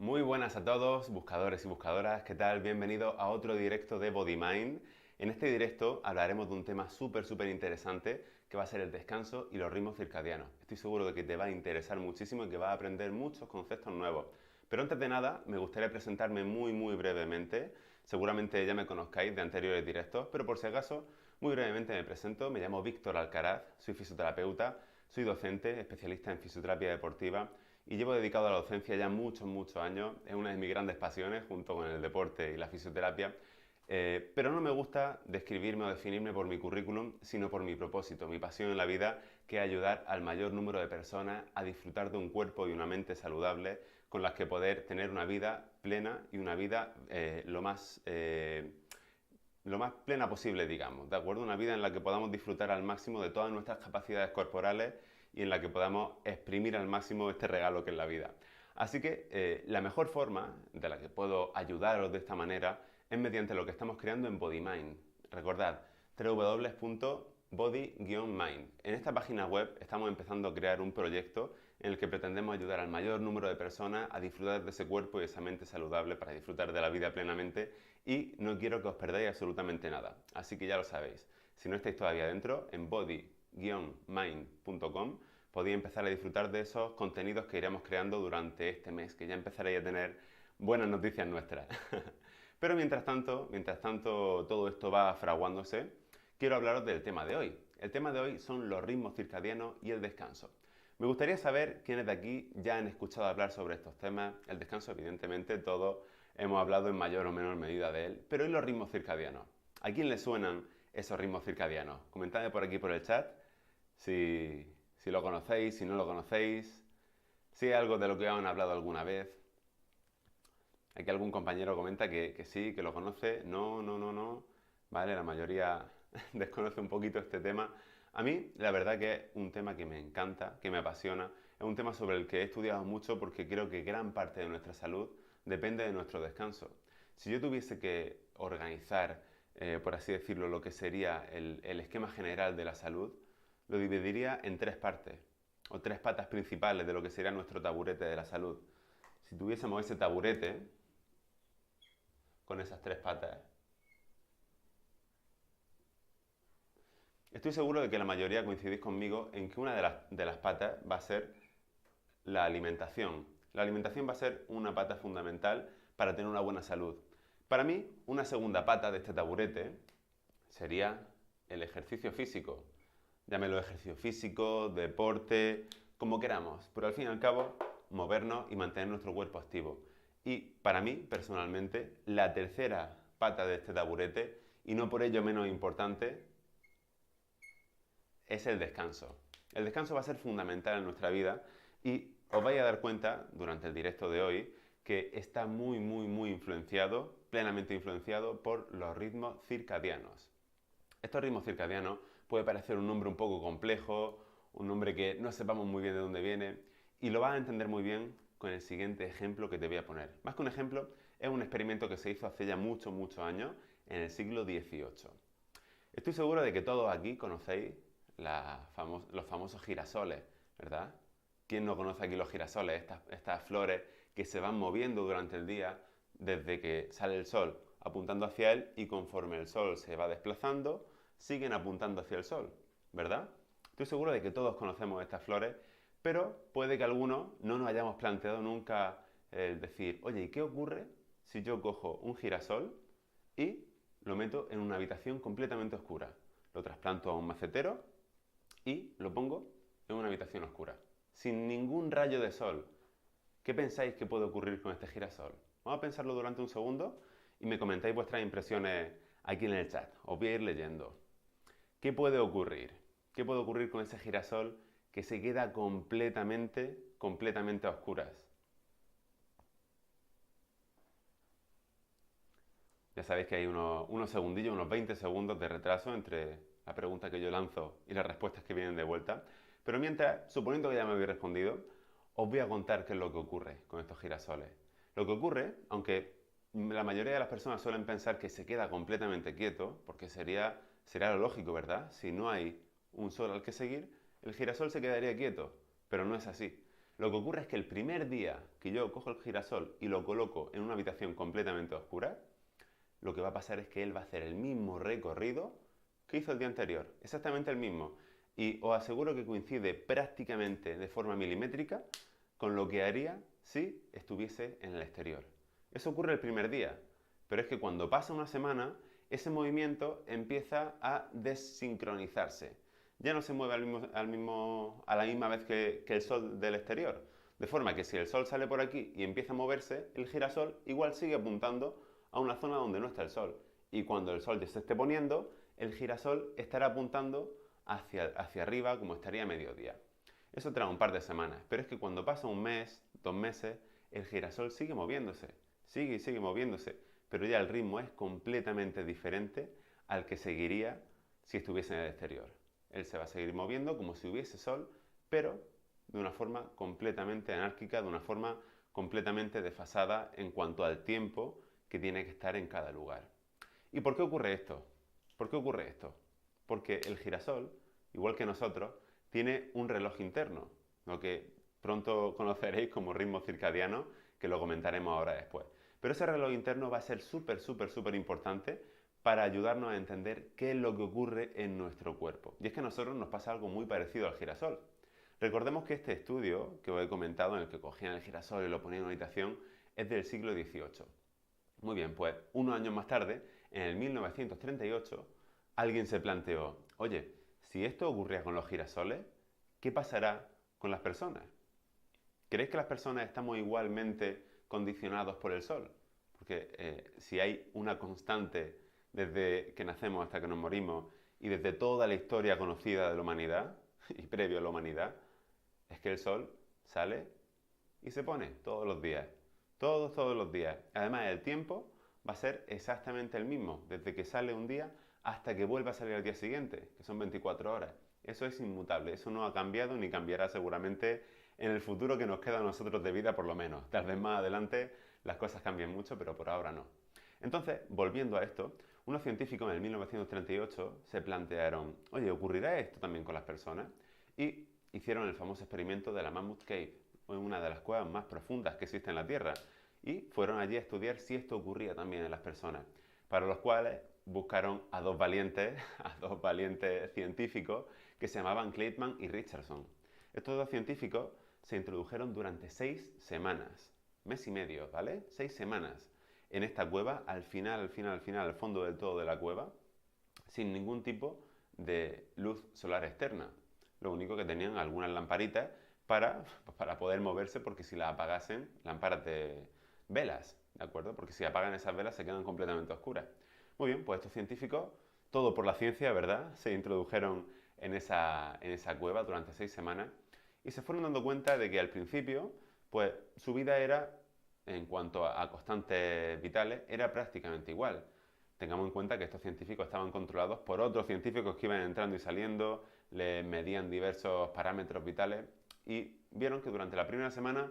Muy buenas a todos, buscadores y buscadoras, ¿qué tal? Bienvenidos a otro directo de Body Mind. En este directo hablaremos de un tema súper interesante que va a ser el descanso y los ritmos circadianos. Estoy seguro de que te va a interesar muchísimo y que vas a aprender muchos conceptos nuevos. Pero antes de nada, me gustaría presentarme muy brevemente. Seguramente ya me conozcáis de anteriores directos, pero por si acaso, muy brevemente me presento. Me llamo Víctor Alcaraz, soy fisioterapeuta, soy docente, especialista en fisioterapia deportiva y llevo dedicado a la docencia ya muchos años. Es una de mis grandes pasiones junto con el deporte y la fisioterapia. Pero no me gusta describirme o definirme por mi currículum, sino por mi propósito, mi pasión en la vida, que es ayudar al mayor número de personas a disfrutar de un cuerpo y una mente saludable con las que poder tener una vida plena y una vida lo más plena posible, digamos, ¿de acuerdo? Una vida en la que podamos disfrutar al máximo de todas nuestras capacidades corporales y en la que podamos exprimir al máximo este regalo que es la vida. Así que la mejor forma de la que puedo ayudaros de esta manera es mediante lo que estamos creando en BodyMind. Recordad, www.body-mind. En esta página web estamos empezando a crear un proyecto en el que pretendemos ayudar al mayor número de personas a disfrutar de ese cuerpo y esa mente saludable para disfrutar de la vida plenamente, y no quiero que os perdáis absolutamente nada. Así que ya lo sabéis, si no estáis todavía dentro, en body-mind.com podéis empezar a disfrutar de esos contenidos que iremos creando durante este mes, que ya empezaréis a tener buenas noticias nuestras. Pero mientras tanto todo esto va fraguándose, quiero hablaros del tema de hoy. El tema de hoy son los ritmos circadianos y el descanso. Me gustaría saber quiénes de aquí ya han escuchado hablar sobre estos temas. El descanso, evidentemente, todos hemos hablado en mayor o menor medida de él, pero ¿y los ritmos circadianos? ¿A quién le suenan esos ritmos circadianos? Comentadme por aquí por el chat si lo conocéis, si no lo conocéis, si es algo de lo que han hablado alguna vez. Aquí algún compañero comenta que sí, que lo conoce. No. Vale, la mayoría desconoce un poquito este tema. A mí, la verdad que es un tema que me encanta, que me apasiona. Es un tema sobre el que he estudiado mucho porque creo que gran parte de nuestra salud depende de nuestro descanso. Si yo tuviese que organizar, por así decirlo, lo que sería el esquema general de la salud, lo dividiría en tres partes, o tres patas principales de lo que sería nuestro taburete de la salud. Si tuviésemos ese taburete con esas tres patas, estoy seguro de que la mayoría coincidís conmigo en que una de las patas va a ser la alimentación. La alimentación va a ser una pata fundamental para tener una buena salud. Para mí, una segunda pata de este taburete sería el ejercicio físico. Llámelo ejercicio físico, deporte, como queramos, pero al fin y al cabo, movernos y mantener nuestro cuerpo activo. Y para mí, personalmente, la tercera pata de este taburete, y no por ello menos importante, es el descanso. El descanso va a ser fundamental en nuestra vida y os vais a dar cuenta durante el directo de hoy que está muy influenciado, plenamente influenciado por los ritmos circadianos. Estos ritmos circadianos puede parecer un nombre un poco complejo, un nombre que no sepamos muy bien de dónde viene, y lo vas a entender muy bien con el siguiente ejemplo que te voy a poner. Más que un ejemplo, es un experimento que se hizo hace ya muchos años, en el siglo XVIII. Estoy seguro de que todos aquí conocéis los famosos girasoles, ¿verdad? ¿Quién no conoce aquí los girasoles? Estas flores que se van moviendo durante el día desde que sale el sol, apuntando hacia él, y conforme el sol se va desplazando, siguen apuntando hacia el sol, ¿verdad? Estoy seguro de que todos conocemos estas flores, pero puede que algunos no nos hayamos planteado nunca el decir, oye, ¿y qué ocurre si yo cojo un girasol y lo meto en una habitación completamente oscura? Lo trasplanto a un macetero y lo pongo en una habitación oscura, sin ningún rayo de sol. ¿Qué pensáis que puede ocurrir con este girasol? Vamos a pensarlo durante un segundo y me comentáis vuestras impresiones aquí en el chat. Os voy a ir leyendo. ¿Qué puede ocurrir? ¿Qué puede ocurrir con ese girasol que se queda completamente a oscuras? Ya sabéis que hay unos segundillos, unos 20 segundos de retraso entre la pregunta que yo lanzo y las respuestas que vienen de vuelta. Pero mientras, suponiendo que ya me habéis respondido, os voy a contar qué es lo que ocurre con estos girasoles. Lo que ocurre, aunque la mayoría de las personas suelen pensar que se queda completamente quieto, porque sería lo lógico, ¿verdad? Si no hay un sol al que seguir, el girasol se quedaría quieto, pero no es así. Lo que ocurre es que el primer día que yo cojo el girasol y lo coloco en una habitación completamente oscura, lo que va a pasar es que él va a hacer el mismo recorrido que hizo el día anterior, exactamente el mismo. Y os aseguro que coincide prácticamente de forma milimétrica con lo que haría si estuviese en el exterior. Eso ocurre el primer día, pero es que cuando pasa una semana, ese movimiento empieza a desincronizarse. Ya no se mueve a la misma vez que el sol del exterior. De forma que si el sol sale por aquí y empieza a moverse, el girasol igual sigue apuntando a una zona donde no está el sol. Y cuando el sol ya se esté poniendo, el girasol estará apuntando hacia arriba como estaría a mediodía. Eso trae un par de semanas, pero es que cuando pasa un mes, 2 meses, el girasol sigue moviéndose, sigue moviéndose, pero ya el ritmo es completamente diferente al que seguiría si estuviese en el exterior. Él se va a seguir moviendo como si hubiese sol, pero de una forma completamente anárquica, de una forma completamente desfasada en cuanto al tiempo que tiene que estar en cada lugar. ¿Y por qué ocurre esto? ¿Por qué ocurre esto? Porque el girasol, igual que nosotros, tiene un reloj interno, lo que pronto conoceréis como ritmo circadiano, que lo comentaremos ahora después. Pero ese reloj interno va a ser súper importante para ayudarnos a entender qué es lo que ocurre en nuestro cuerpo. Y es que a nosotros nos pasa algo muy parecido al girasol. Recordemos que este estudio que os he comentado, en el que cogían el girasol y lo ponían en una habitación, es del siglo XVIII. Muy bien, pues unos años más tarde, en el 1938, alguien se planteó, oye, si esto ocurría con los girasoles, ¿qué pasará con las personas? ¿Creéis que las personas estamos igualmente condicionados por el sol? Porque si hay una constante desde que nacemos hasta que nos morimos y desde toda la historia conocida de la humanidad y previo a la humanidad, es que el sol sale y se pone todos los días. Todos los días. Además, el tiempo va a ser exactamente el mismo, desde que sale un día hasta que vuelva a salir al día siguiente, que son 24 horas. Eso es inmutable, eso no ha cambiado ni cambiará seguramente en el futuro que nos queda a nosotros de vida, por lo menos. Tal vez más adelante las cosas cambien mucho, pero por ahora no. Entonces, volviendo a esto, unos científicos en el 1938 se plantearon, oye, ¿ocurrirá esto también con las personas? Y hicieron el famoso experimento de la Mammoth Cave, una de las cuevas más profundas que existe en la Tierra, y fueron allí a estudiar si esto ocurría también en las personas, para los cuales buscaron a dos valientes, a dos valientes científicos que se llamaban Clayman y Richardson. Estos dos científicos se introdujeron durante 6 semanas, mes y medio, ¿vale? 6 semanas en esta cueva, al final, al fondo del todo de la cueva, sin ningún tipo de luz solar externa. Lo único que tenían algunas lamparitas para poder moverse, porque si las apagasen, lámparas de velas, ¿de acuerdo? Porque si apagan esas velas se quedan completamente oscuras. Muy bien, pues estos científicos, todo por la ciencia, ¿verdad? Se introdujeron en esa cueva durante 6 semanas y se fueron dando cuenta de que al principio, pues su vida era, en cuanto a constantes vitales, era prácticamente igual. Tengamos en cuenta que estos científicos estaban controlados por otros científicos que iban entrando y saliendo, les medían diversos parámetros vitales y vieron que durante la primera semana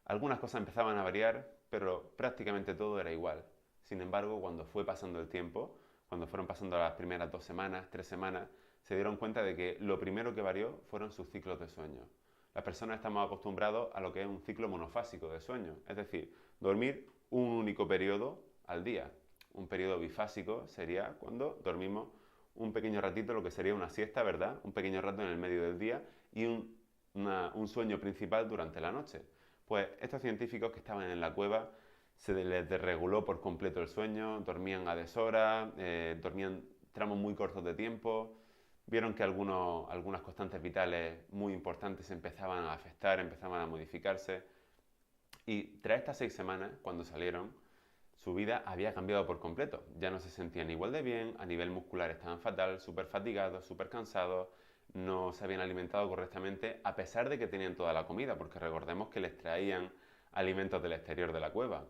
algunas cosas empezaban a variar, pero prácticamente todo era igual. Sin embargo, cuando fue pasando el tiempo, cuando fueron pasando las primeras 2 semanas, 3 semanas, se dieron cuenta de que lo primero que varió fueron sus ciclos de sueño. Las personas estamos acostumbrados a lo que es un ciclo monofásico de sueño, es decir, dormir un único periodo al día. Un periodo bifásico sería cuando dormimos un pequeño ratito, lo que sería una siesta, ¿verdad? Un pequeño rato en el medio del día y un sueño principal durante la noche. Pues estos científicos que estaban en la cueva se les desreguló por completo el sueño, dormían a deshora, dormían tramos muy cortos de tiempo, vieron que algunas constantes vitales muy importantes empezaban a afectar, empezaban a modificarse. Y tras estas 6 semanas, cuando salieron, su vida había cambiado por completo. Ya no se sentían igual de bien, a nivel muscular estaban fatal, súper fatigados, súper cansados, no se habían alimentado correctamente, a pesar de que tenían toda la comida, porque recordemos que les traían alimentos del exterior de la cueva.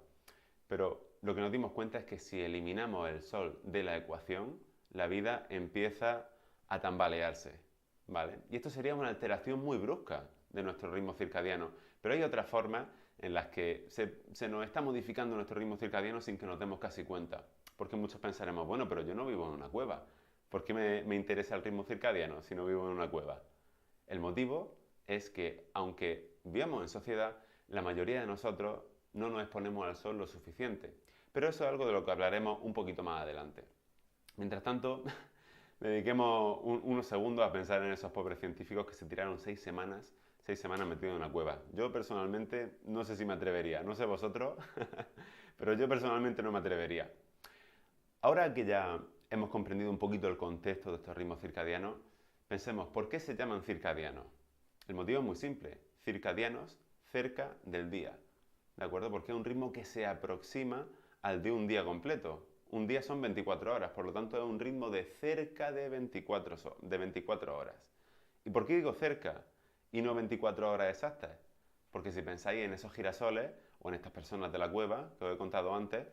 Pero lo que nos dimos cuenta es que si eliminamos el sol de la ecuación, la vida empieza a tambalearse, ¿vale? Y esto sería una alteración muy brusca de nuestro ritmo circadiano. Pero hay otras formas en las que se nos está modificando nuestro ritmo circadiano sin que nos demos casi cuenta. Porque muchos pensaremos, bueno, pero yo no vivo en una cueva. ¿Por qué me interesa el ritmo circadiano si no vivo en una cueva? El motivo es que, aunque vivimos en sociedad, la mayoría de nosotros no nos exponemos al sol lo suficiente. Pero eso es algo de lo que hablaremos un poquito más adelante. Mientras tanto, dediquemos unos segundos a pensar en esos pobres científicos que se tiraron 6 semanas metidos en una cueva. Yo personalmente no sé si me atrevería, no sé vosotros, pero yo personalmente no me atrevería. Ahora que ya hemos comprendido un poquito el contexto de estos ritmos circadianos, pensemos, ¿por qué se llaman circadianos? El motivo es muy simple, circadianos cerca del día, ¿de acuerdo? Porque es un ritmo que se aproxima al de un día completo. Un día son 24 horas, por lo tanto es un ritmo de cerca de 24 horas. ¿Y por qué digo cerca y no 24 horas exactas? Porque si pensáis en esos girasoles o en estas personas de la cueva que os he contado antes,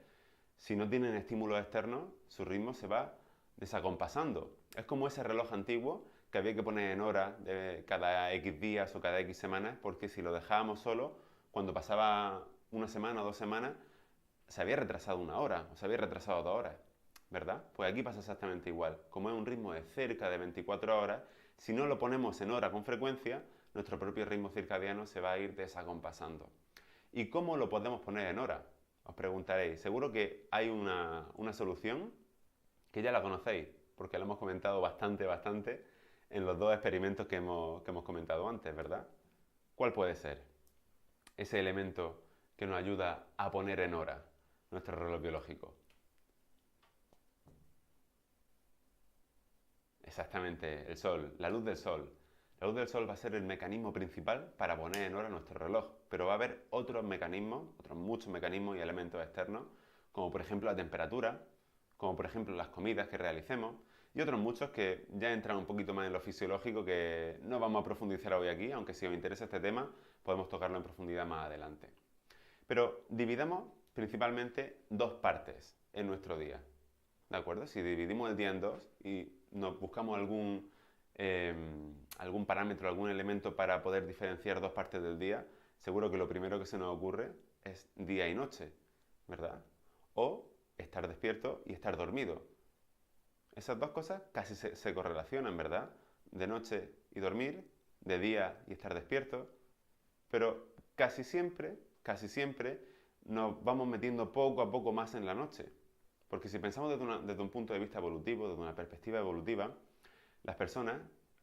si no tienen estímulos externos, su ritmo se va desacompasando. Es como ese reloj antiguo que había que poner en hora de cada X días o cada X semanas, porque si lo dejábamos solo, cuando pasaba una semana o 2 semanas, se había retrasado 1 hora o se había retrasado 2 horas, ¿verdad? Pues aquí pasa exactamente igual. Como es un ritmo de cerca de 24 horas, si no lo ponemos en hora con frecuencia, nuestro propio ritmo circadiano se va a ir desacompasando. ¿Y cómo lo podemos poner en hora? Os preguntaréis. Seguro que hay una solución que ya la conocéis, porque la hemos comentado bastante en los dos experimentos que hemos comentado antes, ¿verdad? ¿Cuál puede ser ese elemento que nos ayuda a poner en hora nuestro reloj biológico? Exactamente, el sol, la luz del sol. La luz del sol va a ser el mecanismo principal para poner en hora nuestro reloj, pero va a haber otros mecanismos, otros muchos mecanismos y elementos externos, como por ejemplo la temperatura, como por ejemplo las comidas que realicemos, y otros muchos que ya entran un poquito más en lo fisiológico que no vamos a profundizar hoy aquí, aunque si os interesa este tema podemos tocarlo en profundidad más adelante. Pero dividamos principalmente dos partes en nuestro día, ¿de acuerdo? Si dividimos el día en dos y nos buscamos algún parámetro, algún elemento para poder diferenciar dos partes del día, seguro que lo primero que se nos ocurre es día y noche, ¿verdad? O estar despierto y estar dormido. Esas dos cosas casi se correlacionan, ¿verdad? De noche y dormir, de día y estar despierto, pero casi siempre nos vamos metiendo poco a poco más en la noche. Porque si pensamos desde un punto de vista evolutivo, desde una perspectiva evolutiva, las personas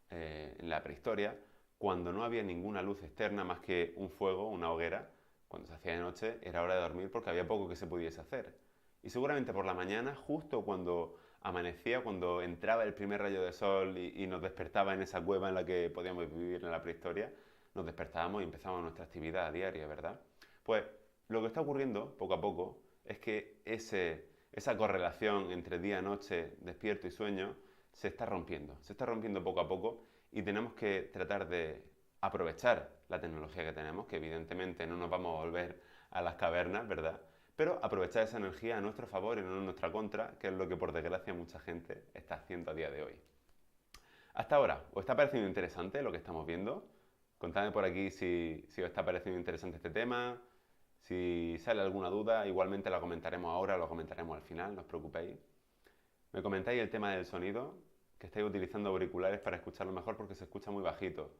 en la prehistoria, cuando no había ninguna luz externa más que un fuego, una hoguera, cuando se hacía de noche era hora de dormir porque había poco que se pudiese hacer. Y seguramente por la mañana, justo cuando amanecía, cuando entraba el primer rayo de sol y nos despertaba en esa cueva en la que podíamos vivir en la prehistoria, nos despertábamos y empezábamos nuestra actividad diaria, ¿verdad? Pues lo que está ocurriendo poco a poco es que esa correlación entre día, noche, despierto y sueño se está rompiendo poco a poco y tenemos que tratar de aprovechar la tecnología que tenemos, que evidentemente no nos vamos a volver a las cavernas, ¿verdad? Pero aprovechar esa energía a nuestro favor y no en nuestra contra, que es lo que por desgracia mucha gente está haciendo a día de hoy. Hasta ahora, ¿os está pareciendo interesante lo que estamos viendo? Contadme por aquí si os está pareciendo interesante este tema, si sale alguna duda, igualmente la comentaremos ahora, lo comentaremos al final, no os preocupéis. Me comentáis el tema del sonido, que estáis utilizando auriculares para escucharlo mejor porque se escucha muy bajito.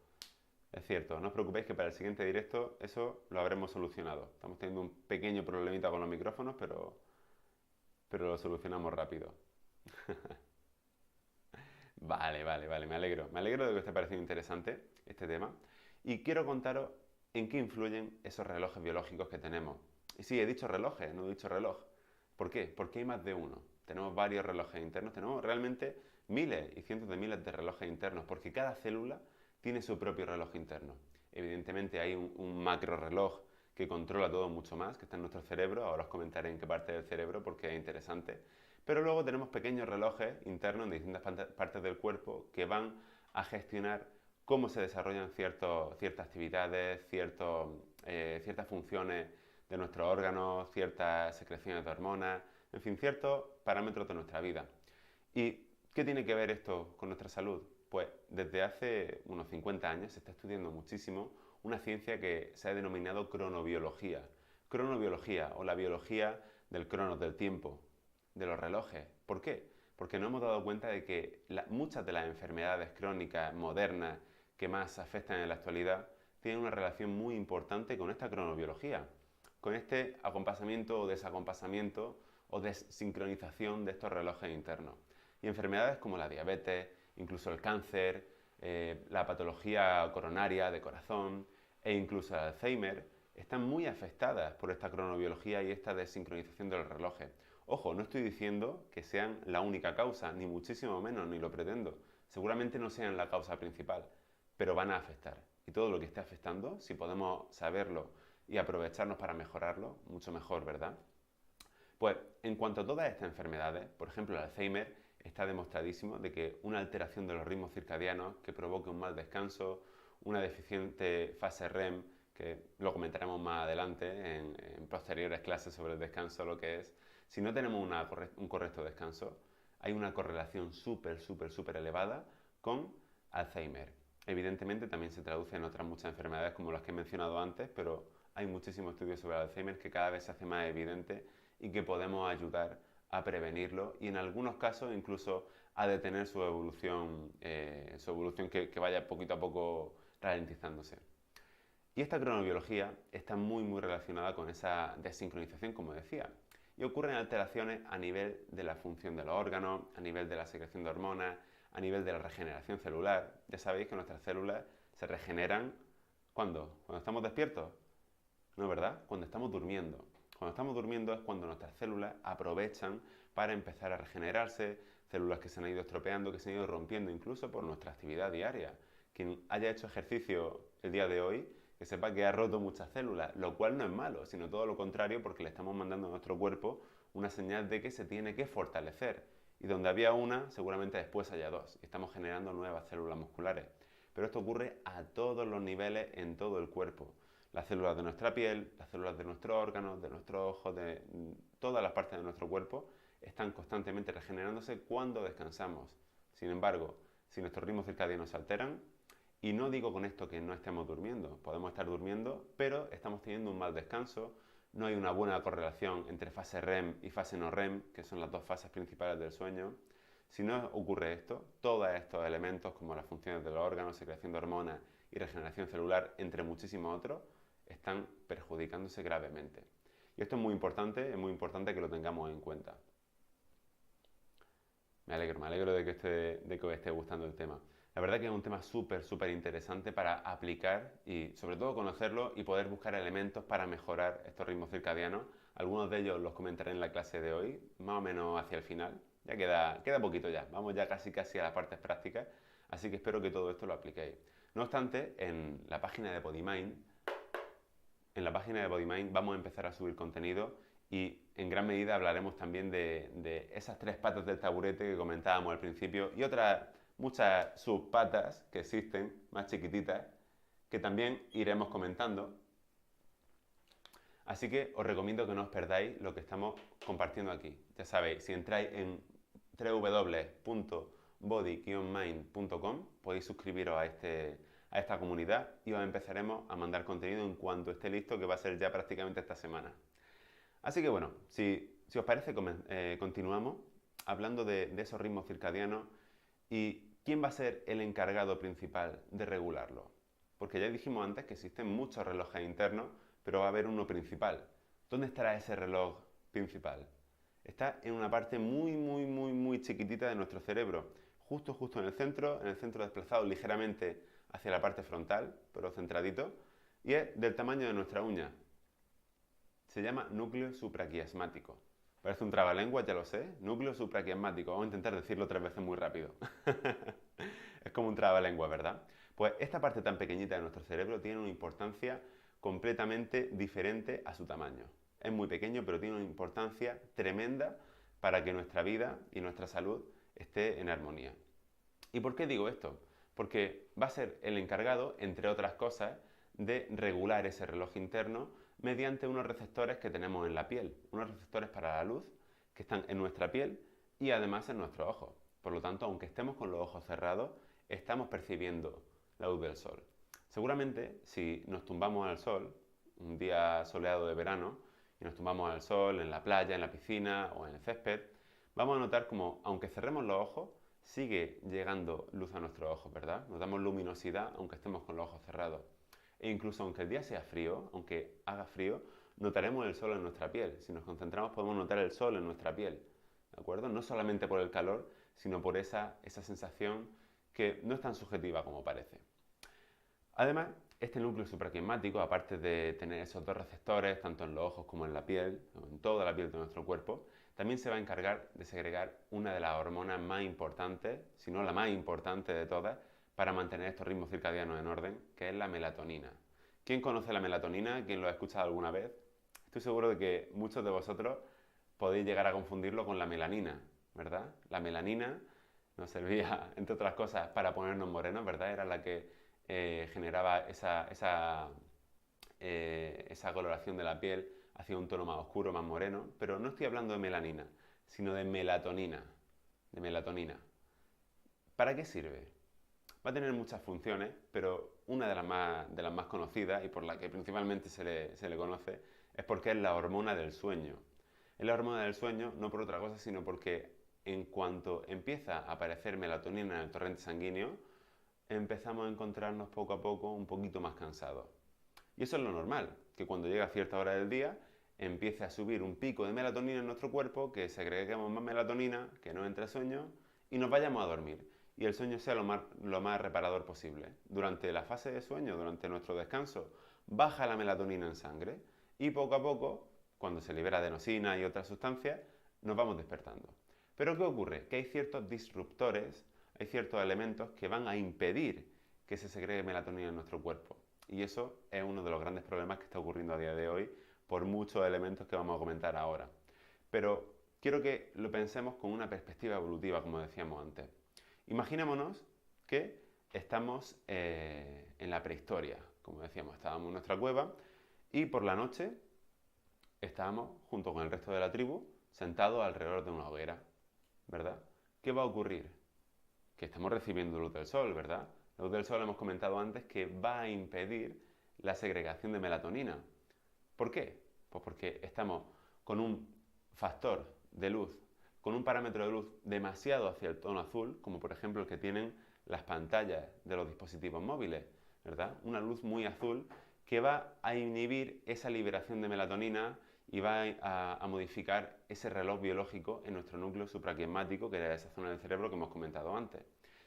Es cierto, no os preocupéis que para el siguiente directo eso lo habremos solucionado. Estamos teniendo un pequeño problemita con los micrófonos, pero lo solucionamos rápido. Vale, me alegro. Me alegro de que os esté pareciendo interesante este tema. Y quiero contaros en qué influyen esos relojes biológicos que tenemos. Y sí, he dicho relojes, no he dicho reloj. ¿Por qué? Porque hay más de uno. Tenemos varios relojes internos, tenemos realmente miles y cientos de miles de relojes internos, porque cada célula tiene su propio reloj interno. Evidentemente hay un macro reloj que controla todo mucho más, que está en nuestro cerebro. Ahora os comentaré en qué parte del cerebro porque es interesante. Pero luego tenemos pequeños relojes internos en distintas partes del cuerpo que van a gestionar cómo se desarrollan ciertas actividades, ciertas funciones de nuestros órganos, ciertas secreciones de hormonas, en fin, ciertos parámetros de nuestra vida. ¿Y qué tiene que ver esto con nuestra salud? Pues desde hace unos 50 años se está estudiando muchísimo una ciencia que se ha denominado cronobiología. Cronobiología o la biología del cronos, del tiempo, de los relojes. ¿Por qué? Porque nos hemos dado cuenta de que muchas de las enfermedades crónicas modernas que más afectan en la actualidad tienen una relación muy importante con esta cronobiología, con este acompasamiento o desacompasamiento o desincronización de estos relojes internos. Y enfermedades como la diabetes, incluso el cáncer, la patología coronaria de corazón e incluso el Alzheimer están muy afectadas por esta cronobiología y esta desincronización de los relojes. Ojo, no estoy diciendo que sean la única causa, ni muchísimo menos, ni lo pretendo. Seguramente no sean la causa principal, pero van a afectar. Y todo lo que esté afectando, si podemos saberlo y aprovecharnos para mejorarlo, mucho mejor, ¿verdad? Pues en cuanto a todas estas enfermedades, por ejemplo el Alzheimer, está demostradísimo de que una alteración de los ritmos circadianos que provoque un mal descanso, una deficiente fase REM, que lo comentaremos más adelante en posteriores clases sobre el descanso, lo que es, si no tenemos un correcto descanso, hay una correlación súper elevada con Alzheimer. Evidentemente también se traduce en otras muchas enfermedades como las que he mencionado antes, pero hay muchísimos estudios sobre Alzheimer que cada vez se hace más evidente y que podemos ayudar a prevenirlo y en algunos casos incluso a detener su evolución que vaya poquito a poco ralentizándose. Y esta cronobiología está muy relacionada con esa desincronización, como decía, y ocurren alteraciones a nivel de la función de los órganos, a nivel de la secreción de hormonas, a nivel de la regeneración celular. Ya sabéis que nuestras células se regeneran ¿cuándo? ¿Cuando estamos despiertos? No, ¿verdad? Cuando estamos durmiendo. Cuando estamos durmiendo es cuando nuestras células aprovechan para empezar a regenerarse, células que se han ido estropeando, que se han ido rompiendo incluso por nuestra actividad diaria. Quien haya hecho ejercicio el día de hoy, que sepa que ha roto muchas células, lo cual no es malo, sino todo lo contrario porque le estamos mandando a nuestro cuerpo una señal de que se tiene que fortalecer. Y donde había una, seguramente después haya dos. Y estamos generando nuevas células musculares. Pero esto ocurre a todos los niveles en todo el cuerpo. Las células de nuestra piel, las células de nuestros órganos, de nuestros ojos, de todas las partes de nuestro cuerpo están constantemente regenerándose cuando descansamos. Sin embargo, si nuestros ritmos circadianos se alteran, y no digo con esto que no estemos durmiendo, podemos estar durmiendo, pero estamos teniendo un mal descanso, no hay una buena correlación entre fase REM y fase no REM, que son las dos fases principales del sueño. Si no ocurre esto, todos estos elementos como las funciones de los órganos, secreción de hormonas y regeneración celular, entre muchísimos otros, están perjudicándose gravemente. Y esto es muy importante que lo tengamos en cuenta. Me alegro de que os esté gustando el tema. La verdad que es un tema súper interesante para aplicar y sobre todo conocerlo y poder buscar elementos para mejorar estos ritmos circadianos. Algunos de ellos los comentaré en la clase de hoy, más o menos hacia el final. Ya queda poquito ya, vamos ya casi a las partes prácticas, así que espero que todo esto lo apliquéis. No obstante, en la página de BodyMind vamos a empezar a subir contenido y en gran medida hablaremos también de esas tres patas del taburete que comentábamos al principio y otras muchas subpatas que existen, más chiquititas, que también iremos comentando. Así que os recomiendo que no os perdáis lo que estamos compartiendo aquí. Ya sabéis, si entráis en www.body-mind.com podéis suscribiros a esta comunidad y os empezaremos a mandar contenido en cuanto esté listo, que va a ser ya prácticamente esta semana. Así que bueno, si os parece, continuamos hablando de esos ritmos circadianos y quién va a ser el encargado principal de regularlo. Porque ya dijimos antes que existen muchos relojes internos, pero va a haber uno principal. ¿Dónde estará ese reloj principal? Está en una parte muy chiquitita de nuestro cerebro, justo en el centro desplazado ligeramente hacia la parte frontal, pero centradito, y es del tamaño de nuestra uña. Se llama núcleo supraquiasmático. Parece un trabalengua, ya lo sé. Núcleo supraquiasmático. Vamos a intentar decirlo 3 veces muy rápido. Es como un trabalengua, ¿verdad? Pues esta parte tan pequeñita de nuestro cerebro tiene una importancia completamente diferente a su tamaño. Es muy pequeño, pero tiene una importancia tremenda para que nuestra vida y nuestra salud esté en armonía. ¿Y por qué digo esto? Porque va a ser el encargado, entre otras cosas, de regular ese reloj interno mediante unos receptores que tenemos en la piel, unos receptores para la luz que están en nuestra piel y además en nuestros ojos. Por lo tanto, aunque estemos con los ojos cerrados, estamos percibiendo la luz del sol. Seguramente, si nos tumbamos al sol, un día soleado de verano, y nos tumbamos al sol en la playa, en la piscina o en el césped, vamos a notar como, aunque cerremos los ojos, sigue llegando luz a nuestros ojos, ¿verdad? Nos damos luminosidad aunque estemos con los ojos cerrados. e incluso aunque el día sea frío, aunque haga frío, notaremos el sol en nuestra piel. Si nos concentramos podemos notar el sol en nuestra piel, ¿de acuerdo? No solamente por el calor, sino por esa sensación que no es tan subjetiva como parece. Además, este núcleo supraquiasmático, aparte de tener esos dos receptores, tanto en los ojos como en la piel, en toda la piel de nuestro cuerpo, también se va a encargar de segregar una de las hormonas más importantes, si no la más importante de todas, para mantener estos ritmos circadianos en orden, que es la melatonina. ¿Quién conoce la melatonina? ¿Quién lo ha escuchado alguna vez? Estoy seguro de que muchos de vosotros podéis llegar a confundirlo con la melanina, ¿verdad? La melanina nos servía, entre otras cosas, para ponernos morenos, ¿verdad? Era la que generaba esa coloración de la piel hacia un tono más oscuro, más moreno, pero no estoy hablando de melanina, sino de melatonina, ¿Para qué sirve? Va a tener muchas funciones, pero una de las más conocidas y por la que principalmente se le conoce es porque es la hormona del sueño. Es la hormona del sueño no por otra cosa, sino porque en cuanto empieza a aparecer melatonina en el torrente sanguíneo, empezamos a encontrarnos poco a poco un poquito más cansados. Y eso es lo normal, que cuando llega a cierta hora del día empiece a subir un pico de melatonina en nuestro cuerpo, que segreguemos más melatonina, que no entre sueño y nos vayamos a dormir. Y el sueño sea lo más reparador posible. Durante la fase de sueño, durante nuestro descanso, baja la melatonina en sangre y poco a poco, cuando se libera adenosina y otras sustancias, nos vamos despertando. Pero ¿qué ocurre? Que hay ciertos disruptores, hay ciertos elementos que van a impedir que se segregue melatonina en nuestro cuerpo. Y eso es uno de los grandes problemas que está ocurriendo a día de hoy por muchos elementos que vamos a comentar ahora. Pero quiero que lo pensemos con una perspectiva evolutiva, como decíamos antes. Imaginémonos que estamos en la prehistoria, como decíamos, estábamos en nuestra cueva y por la noche estábamos junto con el resto de la tribu sentados alrededor de una hoguera, ¿verdad? ¿Qué va a ocurrir? Que estamos recibiendo luz del sol, ¿verdad? La luz del sol hemos comentado antes que va a impedir la segregación de melatonina. ¿Por qué? Pues porque estamos con un factor de luz, con un parámetro de luz demasiado hacia el tono azul, como por ejemplo el que tienen las pantallas de los dispositivos móviles, ¿verdad? Una luz muy azul que va a inhibir esa liberación de melatonina y va a modificar ese reloj biológico en nuestro núcleo supraquiasmático, que era esa zona del cerebro que hemos comentado antes.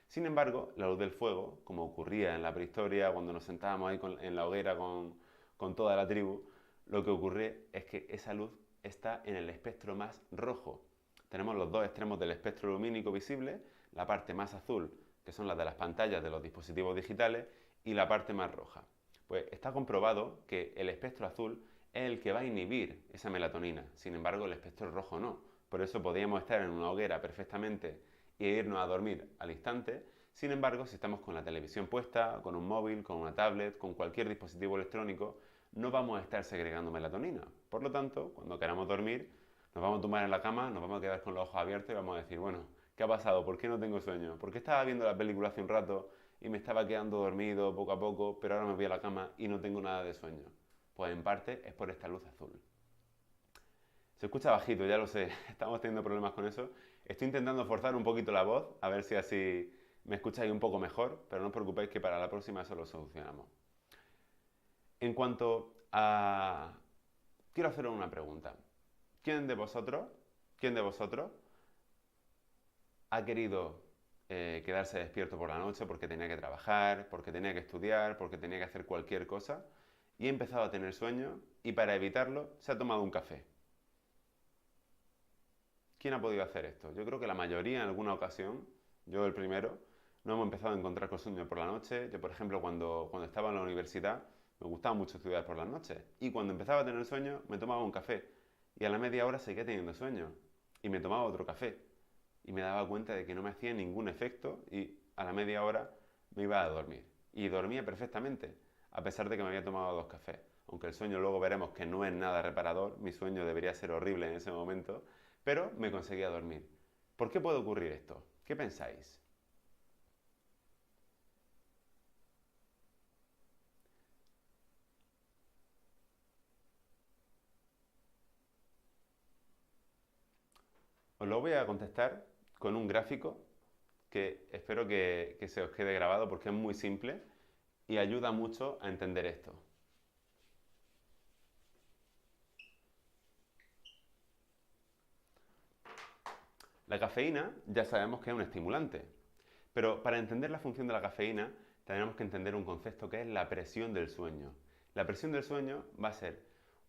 Sin embargo, la luz del fuego, como ocurría en la prehistoria, cuando nos sentábamos ahí en la hoguera con toda la tribu, lo que ocurre es que esa luz está en el espectro más rojo. Tenemos los dos extremos del espectro lumínico visible, la parte más azul, que son las de las pantallas de los dispositivos digitales, y la parte más roja. Pues está comprobado que el espectro azul es el que va a inhibir esa melatonina, sin embargo el espectro rojo no. Por eso podríamos estar en una hoguera perfectamente e irnos a dormir al instante. Sin embargo, si estamos con la televisión puesta, con un móvil, con una tablet, con cualquier dispositivo electrónico, no vamos a estar segregando melatonina. Por lo tanto, cuando queramos dormir, nos vamos a tumbar en la cama, nos vamos a quedar con los ojos abiertos y vamos a decir, bueno, ¿qué ha pasado? ¿Por qué no tengo sueño? ¿Por qué estaba viendo la película hace un rato y me estaba quedando dormido poco a poco, pero ahora me voy a la cama y no tengo nada de sueño? Pues en parte es por esta luz azul. Se escucha bajito, ya lo sé, estamos teniendo problemas con eso. Estoy intentando forzar un poquito la voz, a ver si así me escucháis un poco mejor, pero no os preocupéis que para la próxima eso lo solucionamos. En cuanto a... Quiero haceros una pregunta. Quién de vosotros ha querido quedarse despierto por la noche porque tenía que trabajar, porque tenía que estudiar, porque tenía que hacer cualquier cosa y ha empezado a tener sueño y para evitarlo se ha tomado un café? ¿Quién ha podido hacer esto? Yo creo que la mayoría en alguna ocasión, yo el primero, no hemos empezado a encontrar con sueño por la noche. Yo, por ejemplo, cuando estaba en la universidad, me gustaba mucho estudiar por las noches. Y cuando empezaba a tener sueño, me tomaba un café. Y a la media hora seguía teniendo sueño. Y me tomaba otro café. Y me daba cuenta de que no me hacía ningún efecto y a la media hora me iba a dormir. Y dormía perfectamente, a pesar de que me había tomado dos cafés. Aunque el sueño luego veremos que no es nada reparador, mi sueño debería ser horrible en ese momento, pero me conseguía dormir. ¿Por qué puede ocurrir esto? ¿Qué pensáis? Os lo voy a contestar con un gráfico que espero que se os quede grabado porque es muy simple y ayuda mucho a entender esto. La cafeína ya sabemos que es un estimulante, pero para entender la función de la cafeína tenemos que entender un concepto que es la presión del sueño. La presión del sueño va a ser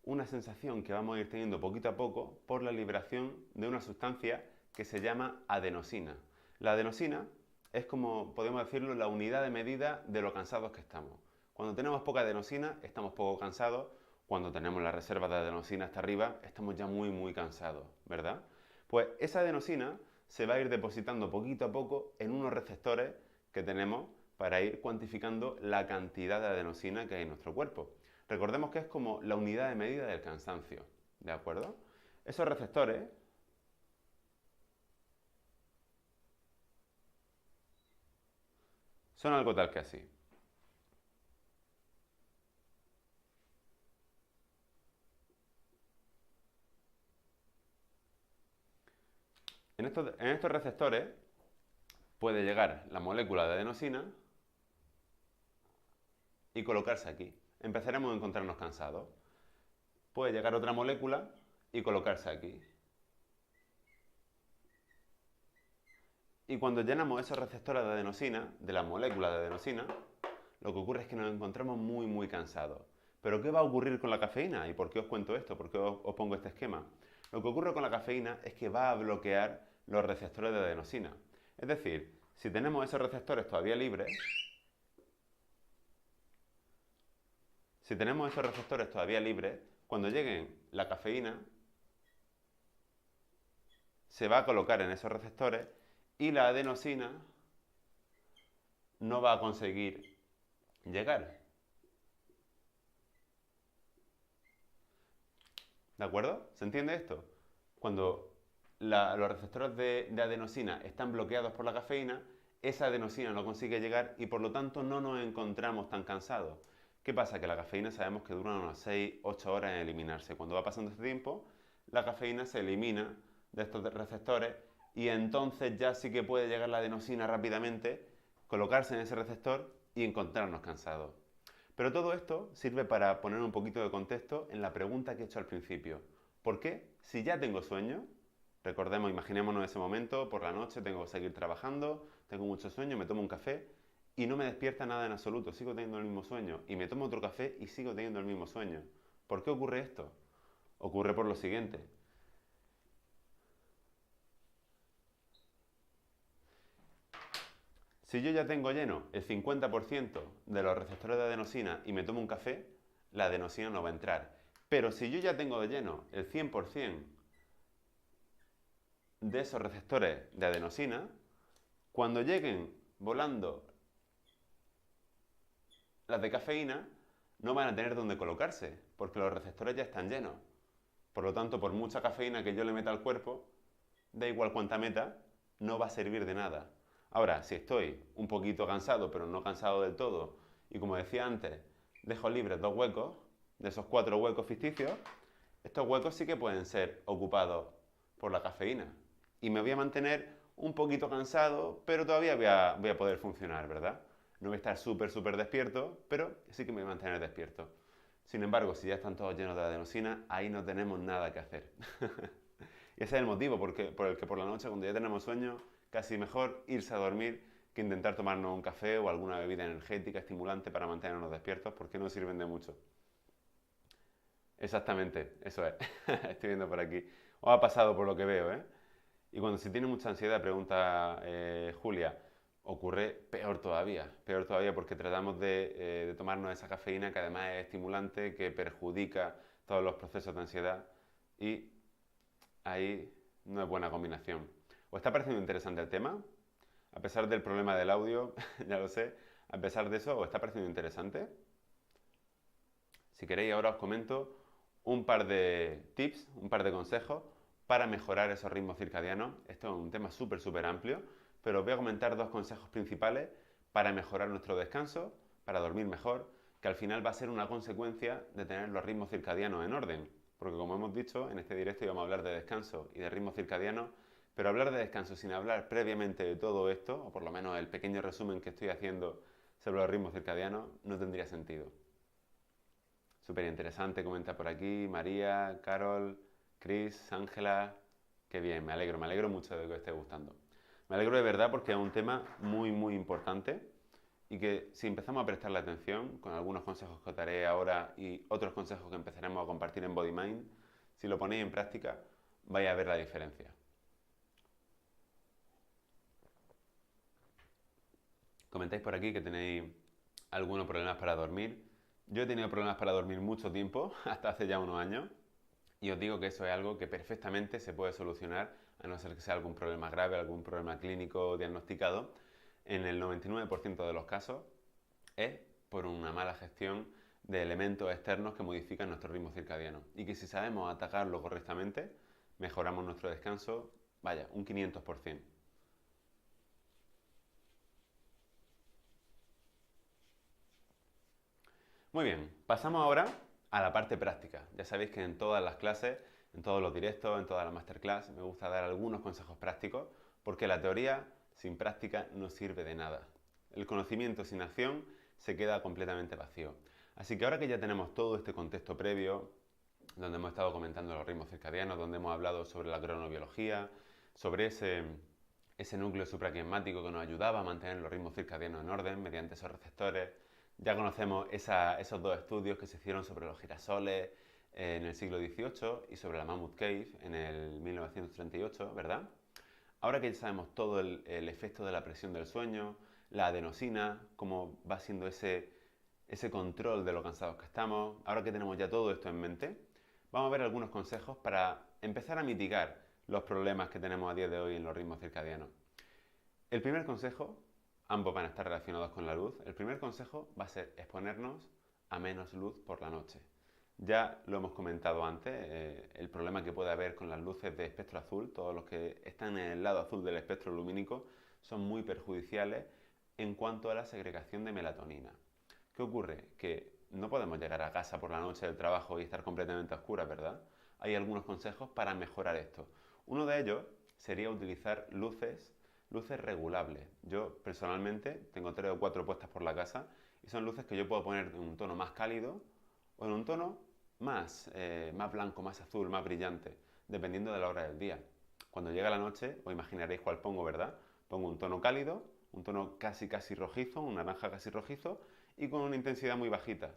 una sensación que vamos a ir teniendo poquito a poco por la liberación de una sustancia que se llama adenosina. La adenosina es, como podemos decirlo, la unidad de medida de lo cansados que estamos. Cuando tenemos poca adenosina estamos poco cansados, cuando tenemos la reserva de adenosina hasta arriba estamos ya muy cansados, ¿verdad? Pues esa adenosina se va a ir depositando poquito a poco en unos receptores que tenemos para ir cuantificando la cantidad de adenosina que hay en nuestro cuerpo. Recordemos que es como la unidad de medida del cansancio, ¿de acuerdo? Esos receptores son algo tal que así. En estos receptores puede llegar la molécula de adenosina y colocarse aquí. Empezaremos a encontrarnos cansados. Puede llegar otra molécula y colocarse aquí. Y cuando llenamos esos receptores de adenosina, de la molécula de adenosina, lo que ocurre es que nos encontramos muy cansados. ¿Pero qué va a ocurrir con la cafeína? ¿Y por qué os cuento esto? ¿Por qué os pongo este esquema? Lo que ocurre con la cafeína es que va a bloquear los receptores de adenosina. Es decir, si tenemos esos receptores todavía libres, cuando lleguen la cafeína, se va a colocar en esos receptores y la adenosina no va a conseguir llegar. ¿De acuerdo? ¿Se entiende esto? Cuando los receptores de adenosina están bloqueados por la cafeína, esa adenosina no consigue llegar y por lo tanto no nos encontramos tan cansados. ¿Qué pasa? Que la cafeína sabemos que dura unas 6-8 horas en eliminarse. Cuando va pasando este tiempo, la cafeína se elimina de estos receptores y entonces ya sí que puede llegar la adenosina rápidamente, colocarse en ese receptor y encontrarnos cansados. Pero todo esto sirve para poner un poquito de contexto en la pregunta que he hecho al principio. ¿Por qué? Si ya tengo sueño, recordemos, imaginémonos ese momento, por la noche tengo que seguir trabajando, tengo mucho sueño, me tomo un café y no me despierta nada en absoluto, sigo teniendo el mismo sueño y me tomo otro café y sigo teniendo el mismo sueño. ¿Por qué ocurre esto? Ocurre por lo siguiente. Si yo ya tengo lleno el 50% de los receptores de adenosina y me tomo un café, la adenosina no va a entrar. Pero si yo ya tengo de lleno el 100% de esos receptores de adenosina, cuando lleguen volando las de cafeína, no van a tener dónde colocarse, porque los receptores ya están llenos. Por lo tanto, por mucha cafeína que yo le meta al cuerpo, da igual cuánta meta, no va a servir de nada. Ahora, si estoy un poquito cansado, pero no cansado del todo, y como decía antes, dejo libres 2 huecos, de esos 4 huecos ficticios, estos huecos sí que pueden ser ocupados por la cafeína. Y me voy a mantener un poquito cansado, pero todavía voy a poder funcionar, ¿verdad? No voy a estar súper despierto, pero sí que me voy a mantener despierto. Sin embargo, si ya están todos llenos de adenosina, ahí no tenemos nada que hacer. Y ese es el motivo por el que por la noche, cuando ya tenemos sueño, casi mejor irse a dormir que intentar tomarnos un café o alguna bebida energética, estimulante para mantenernos despiertos, porque no sirven de mucho. Exactamente, eso es. Estoy viendo por aquí. Os ha pasado por lo que veo, ¿eh? Y cuando se tiene mucha ansiedad, pregunta Julia, ocurre peor todavía porque tratamos de tomarnos esa cafeína que además es estimulante, que perjudica todos los procesos de ansiedad y ahí no es buena combinación. ¿Os está pareciendo interesante el tema? A pesar del problema del audio, ya lo sé, a pesar de eso, ¿os está pareciendo interesante? Si queréis, ahora os comento un par de tips, un par de consejos para mejorar esos ritmos circadianos. Esto es un tema súper amplio, pero os voy a comentar 2 consejos principales para mejorar nuestro descanso, para dormir mejor, que al final va a ser una consecuencia de tener los ritmos circadianos en orden. Porque como hemos dicho, en este directo íbamos a hablar de descanso y de ritmos circadianos, pero hablar de descanso sin hablar previamente de todo esto, o por lo menos el pequeño resumen que estoy haciendo sobre los ritmos circadianos no tendría sentido. Súper interesante, comenta por aquí María, Carol, Chris, Ángela. Qué bien, me alegro mucho de que os esté gustando. Me alegro de verdad porque es un tema muy, muy importante y que si empezamos a prestarle atención con algunos consejos que os daré ahora y otros consejos que empezaremos a compartir en Body Mind, si lo ponéis en práctica, vais a ver la diferencia. Comentáis por aquí que tenéis algunos problemas para dormir. Yo he tenido problemas para dormir mucho tiempo, hasta hace ya unos años, y os digo que eso es algo que perfectamente se puede solucionar, a no ser que sea algún problema grave, algún problema clínico diagnosticado. En el 99% de los casos es por una mala gestión de elementos externos que modifican nuestro ritmo circadiano. Y que si sabemos atacarlo correctamente, mejoramos nuestro descanso, vaya, un 500%. Muy bien, pasamos ahora a la parte práctica. Ya sabéis que en todas las clases, en todos los directos, en todas las masterclass, me gusta dar algunos consejos prácticos, porque la teoría sin práctica no sirve de nada. El conocimiento sin acción se queda completamente vacío. Así que ahora que ya tenemos todo este contexto previo, donde hemos estado comentando los ritmos circadianos, donde hemos hablado sobre la cronobiología, sobre ese núcleo supraquiasmático que nos ayudaba a mantener los ritmos circadianos en orden mediante esos receptores. Ya conocemos esos dos estudios que se hicieron sobre los girasoles en el siglo XVIII y sobre la Mammoth Cave en el 1938, ¿verdad? Ahora que ya sabemos todo el efecto de la presión del sueño, la adenosina, cómo va siendo ese control de lo cansados que estamos, ahora que tenemos ya todo esto en mente, vamos a ver algunos consejos para empezar a mitigar los problemas que tenemos a día de hoy en los ritmos circadianos. El primer consejo, ambos van a estar relacionados con la luz, el primer consejo va a ser exponernos a menos luz por la noche. Ya lo hemos comentado antes, el problema que puede haber con las luces de espectro azul, todos los que están en el lado azul del espectro lumínico, son muy perjudiciales en cuanto a la segregación de melatonina. ¿Qué ocurre? Que no podemos llegar a casa por la noche del trabajo y estar completamente a oscuras, ¿verdad? Hay algunos consejos para mejorar esto. Uno de ellos sería utilizar luces regulables. Yo personalmente tengo 3 o 4 puestas por la casa y son luces que yo puedo poner en un tono más cálido o en un tono más blanco, más azul, más brillante, dependiendo de la hora del día. Cuando llega la noche, os imaginaréis cuál pongo, ¿verdad? Pongo un tono cálido, un tono casi rojizo, un naranja casi rojizo y con una intensidad muy bajita.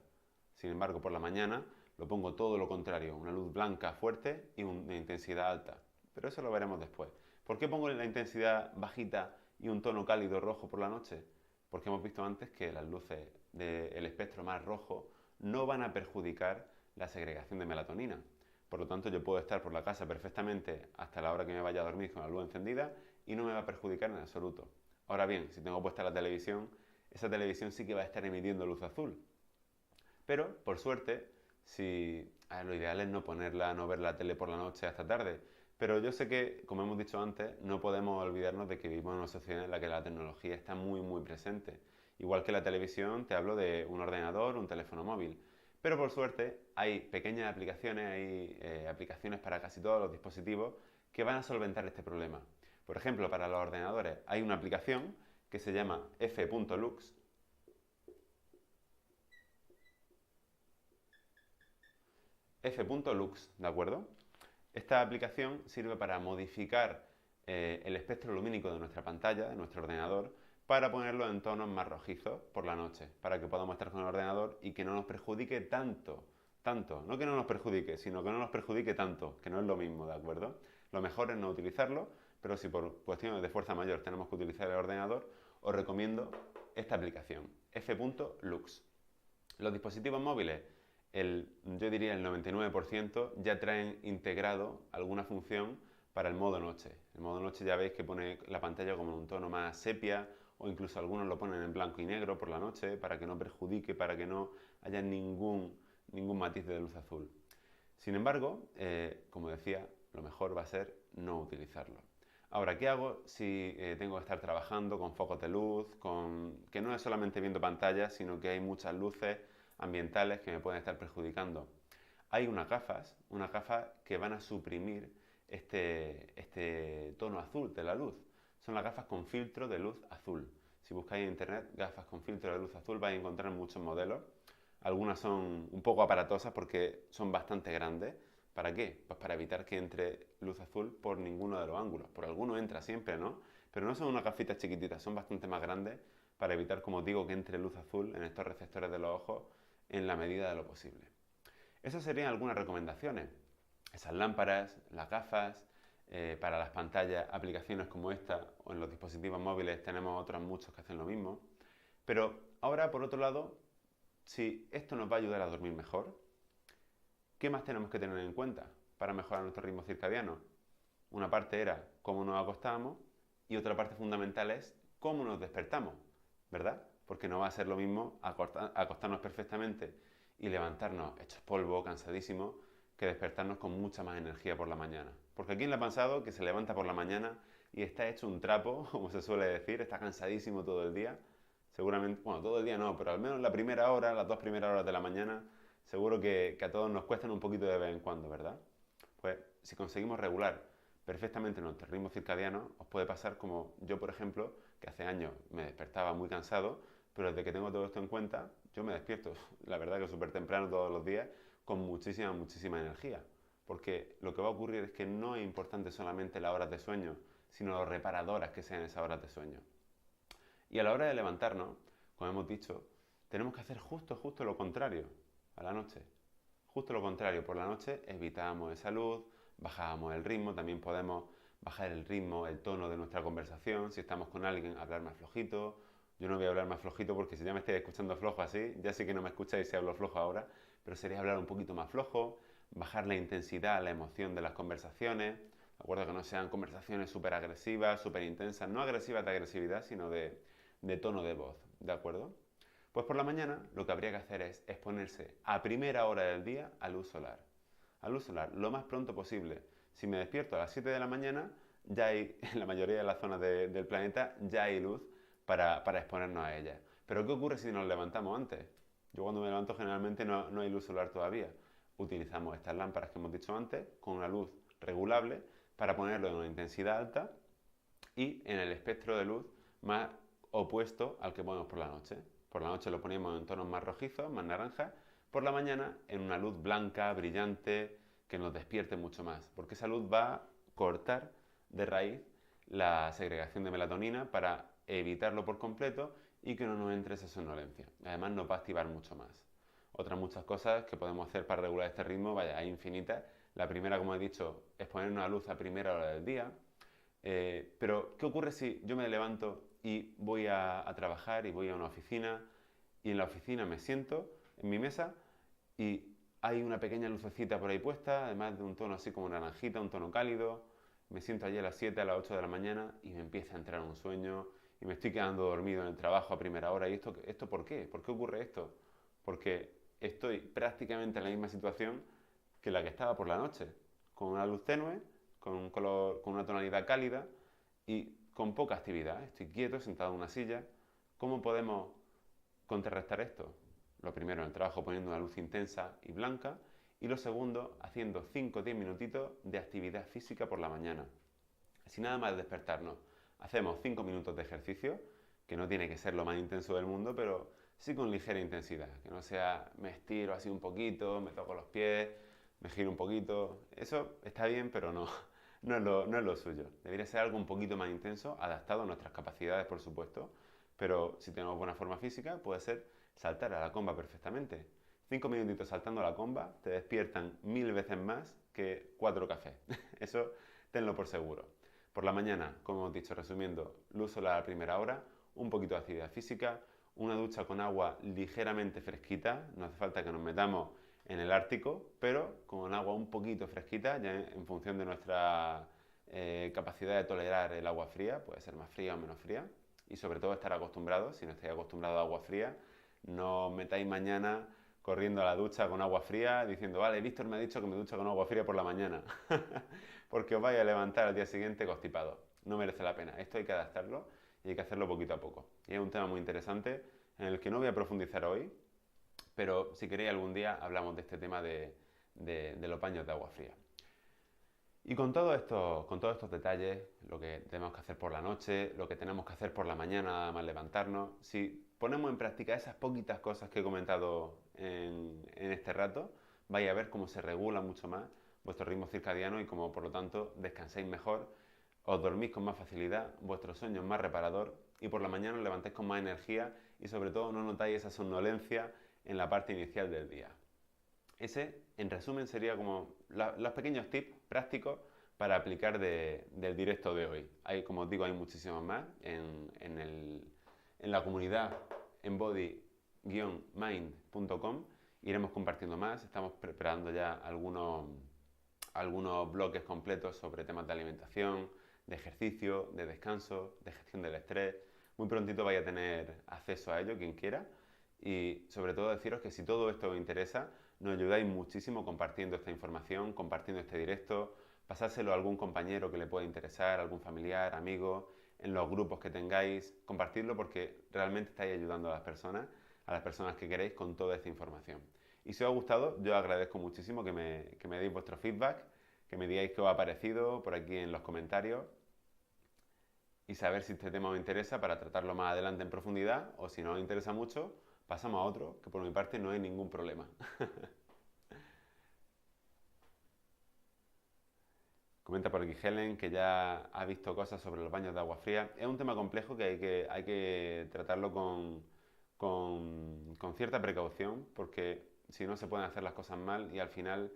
Sin embargo, por la mañana lo pongo todo lo contrario, una luz blanca fuerte y una intensidad alta. Pero eso lo veremos después. ¿Por qué pongo la intensidad bajita y un tono cálido rojo por la noche? Porque hemos visto antes que las luces del espectro más rojo no van a perjudicar la segregación de melatonina. Por lo tanto, yo puedo estar por la casa perfectamente hasta la hora que me vaya a dormir con la luz encendida y no me va a perjudicar en absoluto. Ahora bien, si tengo puesta la televisión, esa televisión sí que va a estar emitiendo luz azul. Pero, por suerte, lo ideal es no ponerla, no ver la tele por la noche hasta tarde. Pero yo sé que, como hemos dicho antes, no podemos olvidarnos de que vivimos en una sociedad en la que la tecnología está muy, muy presente. Igual que la televisión, te hablo de un ordenador, un teléfono móvil. Pero por suerte hay pequeñas aplicaciones, hay aplicaciones para casi todos los dispositivos que van a solventar este problema. Por ejemplo, para los ordenadores hay una aplicación que se llama f.lux. f.lux, ¿de acuerdo? Esta aplicación sirve para modificar el espectro lumínico de nuestra pantalla, de nuestro ordenador, para ponerlo en tonos más rojizos por la noche, para que podamos estar con el ordenador y que no nos perjudique tanto, no que no nos perjudique, sino que no nos perjudique tanto, que no es lo mismo, ¿de acuerdo? Lo mejor es no utilizarlo, pero si por cuestiones de fuerza mayor tenemos que utilizar el ordenador, os recomiendo esta aplicación, f.lux. Los dispositivos móviles, yo diría el 99% ya traen integrado alguna función para el modo noche. El modo noche ya veis que pone la pantalla como en un tono más sepia o incluso algunos lo ponen en blanco y negro por la noche para que no perjudique, para que no haya ningún matiz de luz azul. Sin embargo, como decía, lo mejor va a ser no utilizarlo. Ahora, ¿qué hago si tengo que estar trabajando con focos de luz, que no es solamente viendo pantallas, sino que hay muchas luces ambientales que me pueden estar perjudicando? Hay unas gafas que van a suprimir este tono azul de la luz. Son las gafas con filtro de luz azul. Si buscáis en internet gafas con filtro de luz azul vais a encontrar muchos modelos. Algunas son un poco aparatosas porque son bastante grandes. ¿Para qué? Pues para evitar que entre luz azul por ninguno de los ángulos. Por alguno entra siempre, ¿no? Pero no son unas gafitas chiquititas, son bastante más grandes para evitar, como os digo, que entre luz azul en estos receptores de los ojos en la medida de lo posible. Esas serían algunas recomendaciones. Esas lámparas, las gafas, para las pantallas, aplicaciones como esta o en los dispositivos móviles tenemos otros muchos que hacen lo mismo. Pero ahora, por otro lado, si esto nos va a ayudar a dormir mejor, ¿qué más tenemos que tener en cuenta para mejorar nuestro ritmo circadiano? Una parte era cómo nos acostamos y otra parte fundamental es cómo nos despertamos, ¿verdad? Porque no va a ser lo mismo acostarnos perfectamente y levantarnos hechos polvo, cansadísimos, que despertarnos con mucha más energía por la mañana. Porque ¿a quién le ha pasado que se levanta por la mañana y está hecho un trapo, como se suele decir, está cansadísimo todo el día? Seguramente, bueno, todo el día no, pero al menos la primera hora, las 2 primeras horas de la mañana, seguro que a todos nos cuestan un poquito de vez en cuando, ¿verdad? Pues si conseguimos regular perfectamente nuestro ritmo circadiano, os puede pasar como yo, por ejemplo, que hace años me despertaba muy cansado, pero desde que tengo todo esto en cuenta, yo me despierto, la verdad que súper temprano todos los días, con muchísima energía. Porque lo que va a ocurrir es que no es importante solamente las horas de sueño, sino lo reparadoras que sean esas horas de sueño. Y a la hora de levantarnos, como hemos dicho, tenemos que hacer justo lo contrario a la noche. Justo lo contrario, por la noche evitamos esa luz, bajamos el ritmo, también podemos bajar el ritmo, el tono de nuestra conversación. Si estamos con alguien, hablar más flojito. Yo no voy a hablar más flojito porque si ya me estáis escuchando flojo así, ya sé que no me escucháis si hablo flojo ahora, pero sería hablar un poquito más flojo, bajar la intensidad, la emoción de las conversaciones. De acuerdo, que no sean conversaciones súper agresivas, súper intensas, no agresivas de agresividad, sino de tono de voz, ¿de acuerdo? Pues por la mañana lo que habría que hacer es exponerse a primera hora del día a luz solar. A luz solar, lo más pronto posible. Si me despierto a las 7 de la mañana, ya hay, en la mayoría de las zonas del planeta, ya hay luz para exponernos a ella. Pero ¿qué ocurre si nos levantamos antes? Yo cuando me levanto generalmente no hay luz solar todavía. Utilizamos estas lámparas que hemos dicho antes, con una luz regulable, para ponerlo en una intensidad alta y en el espectro de luz más opuesto al que ponemos por la noche. Por la noche lo ponemos en tonos más rojizos, más naranjas, por la mañana en una luz blanca, brillante, que nos despierte mucho más, porque esa luz va a cortar de raíz la segregación de melatonina para evitarlo por completo y que no nos entre esa somnolencia. Además nos va a activar mucho más. Otras muchas cosas que podemos hacer para regular este ritmo, vaya, hay infinitas. La primera, como he dicho, es poner una luz a primera hora del día. Pero, ¿qué ocurre si yo me levanto y voy a trabajar y voy a una oficina y en la oficina me siento en mi mesa y hay una pequeña lucecita por ahí puesta, además de un tono así como naranjita, un tono cálido? Me siento allí a las 7, a las 8 de la mañana y me empieza a entrar un sueño y me estoy quedando dormido en el trabajo a primera hora. ¿Y esto por qué? ¿Por qué ocurre esto? Porque estoy prácticamente en la misma situación que la que estaba por la noche, con una luz tenue, con un color, con una tonalidad cálida y con poca actividad. Estoy quieto, sentado en una silla. ¿Cómo podemos contrarrestar esto? Lo primero, en el trabajo poniendo una luz intensa y blanca, y lo segundo, haciendo 5 o 10 minutitos de actividad física por la mañana. Si nada más despertarnos, hacemos 5 minutos de ejercicio, que no tiene que ser lo más intenso del mundo, pero sí con ligera intensidad, que no sea me estiro así un poquito, me toco los pies, me giro un poquito. Eso está bien, pero no es lo suyo. Debería ser algo un poquito más intenso, adaptado a nuestras capacidades, por supuesto, pero si tenemos buena forma física, puede ser saltar a la comba perfectamente. 5 minutitos saltando a la comba te despiertan 1000 veces más que 4 cafés. Eso tenlo por seguro. Por la mañana, como hemos dicho, resumiendo, luz solar a primera hora, un poquito de actividad física, una ducha con agua ligeramente fresquita, no hace falta que nos metamos en el Ártico, pero con agua un poquito fresquita, ya en función de nuestra capacidad de tolerar el agua fría, puede ser más fría o menos fría, y sobre todo estar acostumbrados. Si no estáis acostumbrados a agua fría, no metáis mañana corriendo a la ducha con agua fría diciendo, vale, Víctor me ha dicho que me ducha con agua fría por la mañana, porque os vais a levantar al día siguiente constipado. No merece la pena. Esto hay que adaptarlo y hay que hacerlo poquito a poco. Y es un tema muy interesante en el que no voy a profundizar hoy, pero si queréis algún día hablamos de este tema de los baños de agua fría. Y con todos estos detalles, lo que tenemos que hacer por la noche, lo que tenemos que hacer por la mañana nada más levantarnos, si ponemos en práctica esas poquitas cosas que he comentado en este rato, vais a ver cómo se regula mucho más vuestro ritmo circadiano y cómo por lo tanto descansáis mejor, os dormís con más facilidad, vuestro sueño es más reparador y por la mañana os levantáis con más energía y sobre todo no notáis esa somnolencia en la parte inicial del día. Ese, en resumen, sería como los pequeños tips prácticos para aplicar del directo de hoy. Hay, como os digo, hay muchísimos más en la comunidad en body-mind.com. Iremos compartiendo más. Estamos preparando ya algunos bloques completos sobre temas de alimentación, de ejercicio, de descanso, de gestión del estrés. Muy prontito vais a tener acceso a ello, quien quiera. Y sobre todo deciros que si todo esto os interesa, nos ayudáis muchísimo compartiendo esta información, compartiendo este directo, pasárselo a algún compañero que le pueda interesar, algún familiar, amigo, en los grupos que tengáis, compartirlo porque realmente estáis ayudando a las personas que queréis con toda esta información. Y si os ha gustado, yo agradezco muchísimo que me deis vuestro feedback, que me digáis qué os ha parecido por aquí en los comentarios y saber si este tema os interesa para tratarlo más adelante en profundidad o si no os interesa mucho, pasamos a otro, que por mi parte no hay ningún problema. Comenta por aquí Helen que ya ha visto cosas sobre los baños de agua fría. Es un tema complejo que hay que tratarlo con cierta precaución porque si no se pueden hacer las cosas mal y al final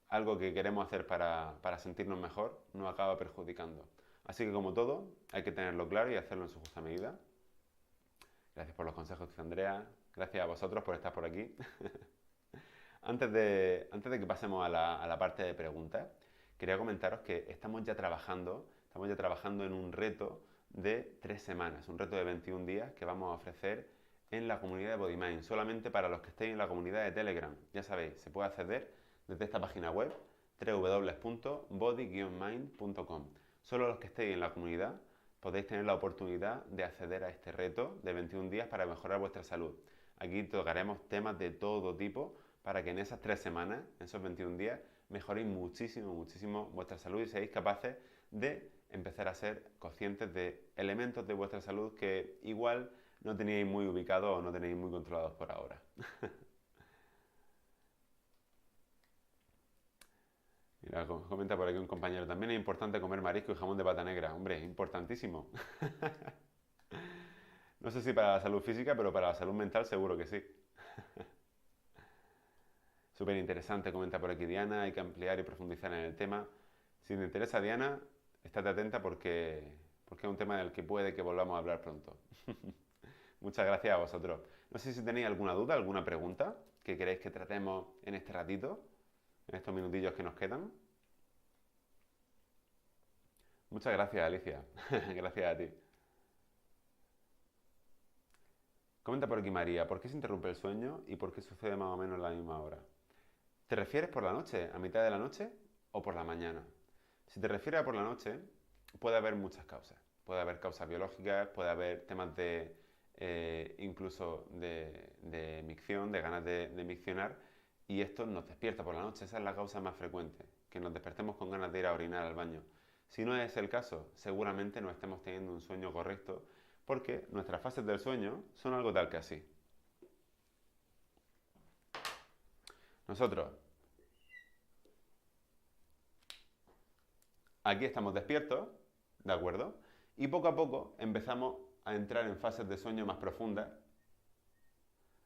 algo que queremos hacer para sentirnos mejor nos acaba perjudicando. Así que como todo, hay que tenerlo claro y hacerlo en su justa medida. Gracias por los consejos, Andrea. Gracias a vosotros por estar por aquí. Antes de que pasemos a la parte de preguntas, quería comentaros que estamos ya trabajando en un reto de 3 semanas, un reto de 21 días que vamos a ofrecer en la comunidad de BodyMind, solamente para los que estéis en la comunidad de Telegram. Ya sabéis, se puede acceder desde esta página web www.body-mind.com. Solo los que estéis en la comunidad podéis tener la oportunidad de acceder a este reto de 21 días para mejorar vuestra salud. Aquí tocaremos temas de todo tipo para que en esas 3 semanas, en esos 21 días, mejoréis muchísimo, muchísimo vuestra salud y seáis capaces de empezar a ser conscientes de elementos de vuestra salud que igual no teníais muy ubicados o no tenéis muy controlados por ahora. Mira, comenta por aquí un compañero. También es importante comer marisco y jamón de pata negra. Hombre, es importantísimo. No sé si para la salud física, pero para la salud mental seguro que sí. Súper interesante, comenta por aquí Diana. Hay que ampliar y profundizar en el tema. Si te interesa, Diana, estate atenta porque es un tema del que puede que volvamos a hablar pronto. Muchas gracias a vosotros. No sé si tenéis alguna duda, alguna pregunta que queréis que tratemos en este ratito, en estos minutillos que nos quedan. Muchas gracias, Alicia. Gracias a ti. Comenta por aquí María, ¿por qué se interrumpe el sueño y por qué sucede más o menos a la misma hora? ¿Te refieres por la noche, a mitad de la noche o por la mañana? Si te refieres a por la noche, puede haber muchas causas. Puede haber causas biológicas, puede haber temas de incluso de micción, de ganas de miccionar, y esto nos despierta por la noche. Esa es la causa más frecuente, que nos despertemos con ganas de ir a orinar al baño. Si no es el caso, seguramente no estemos teniendo un sueño correcto, porque nuestras fases del sueño son algo tal que así. Nosotros aquí estamos despiertos, ¿de acuerdo? Y poco a poco empezamos a entrar en fases de sueño más profundas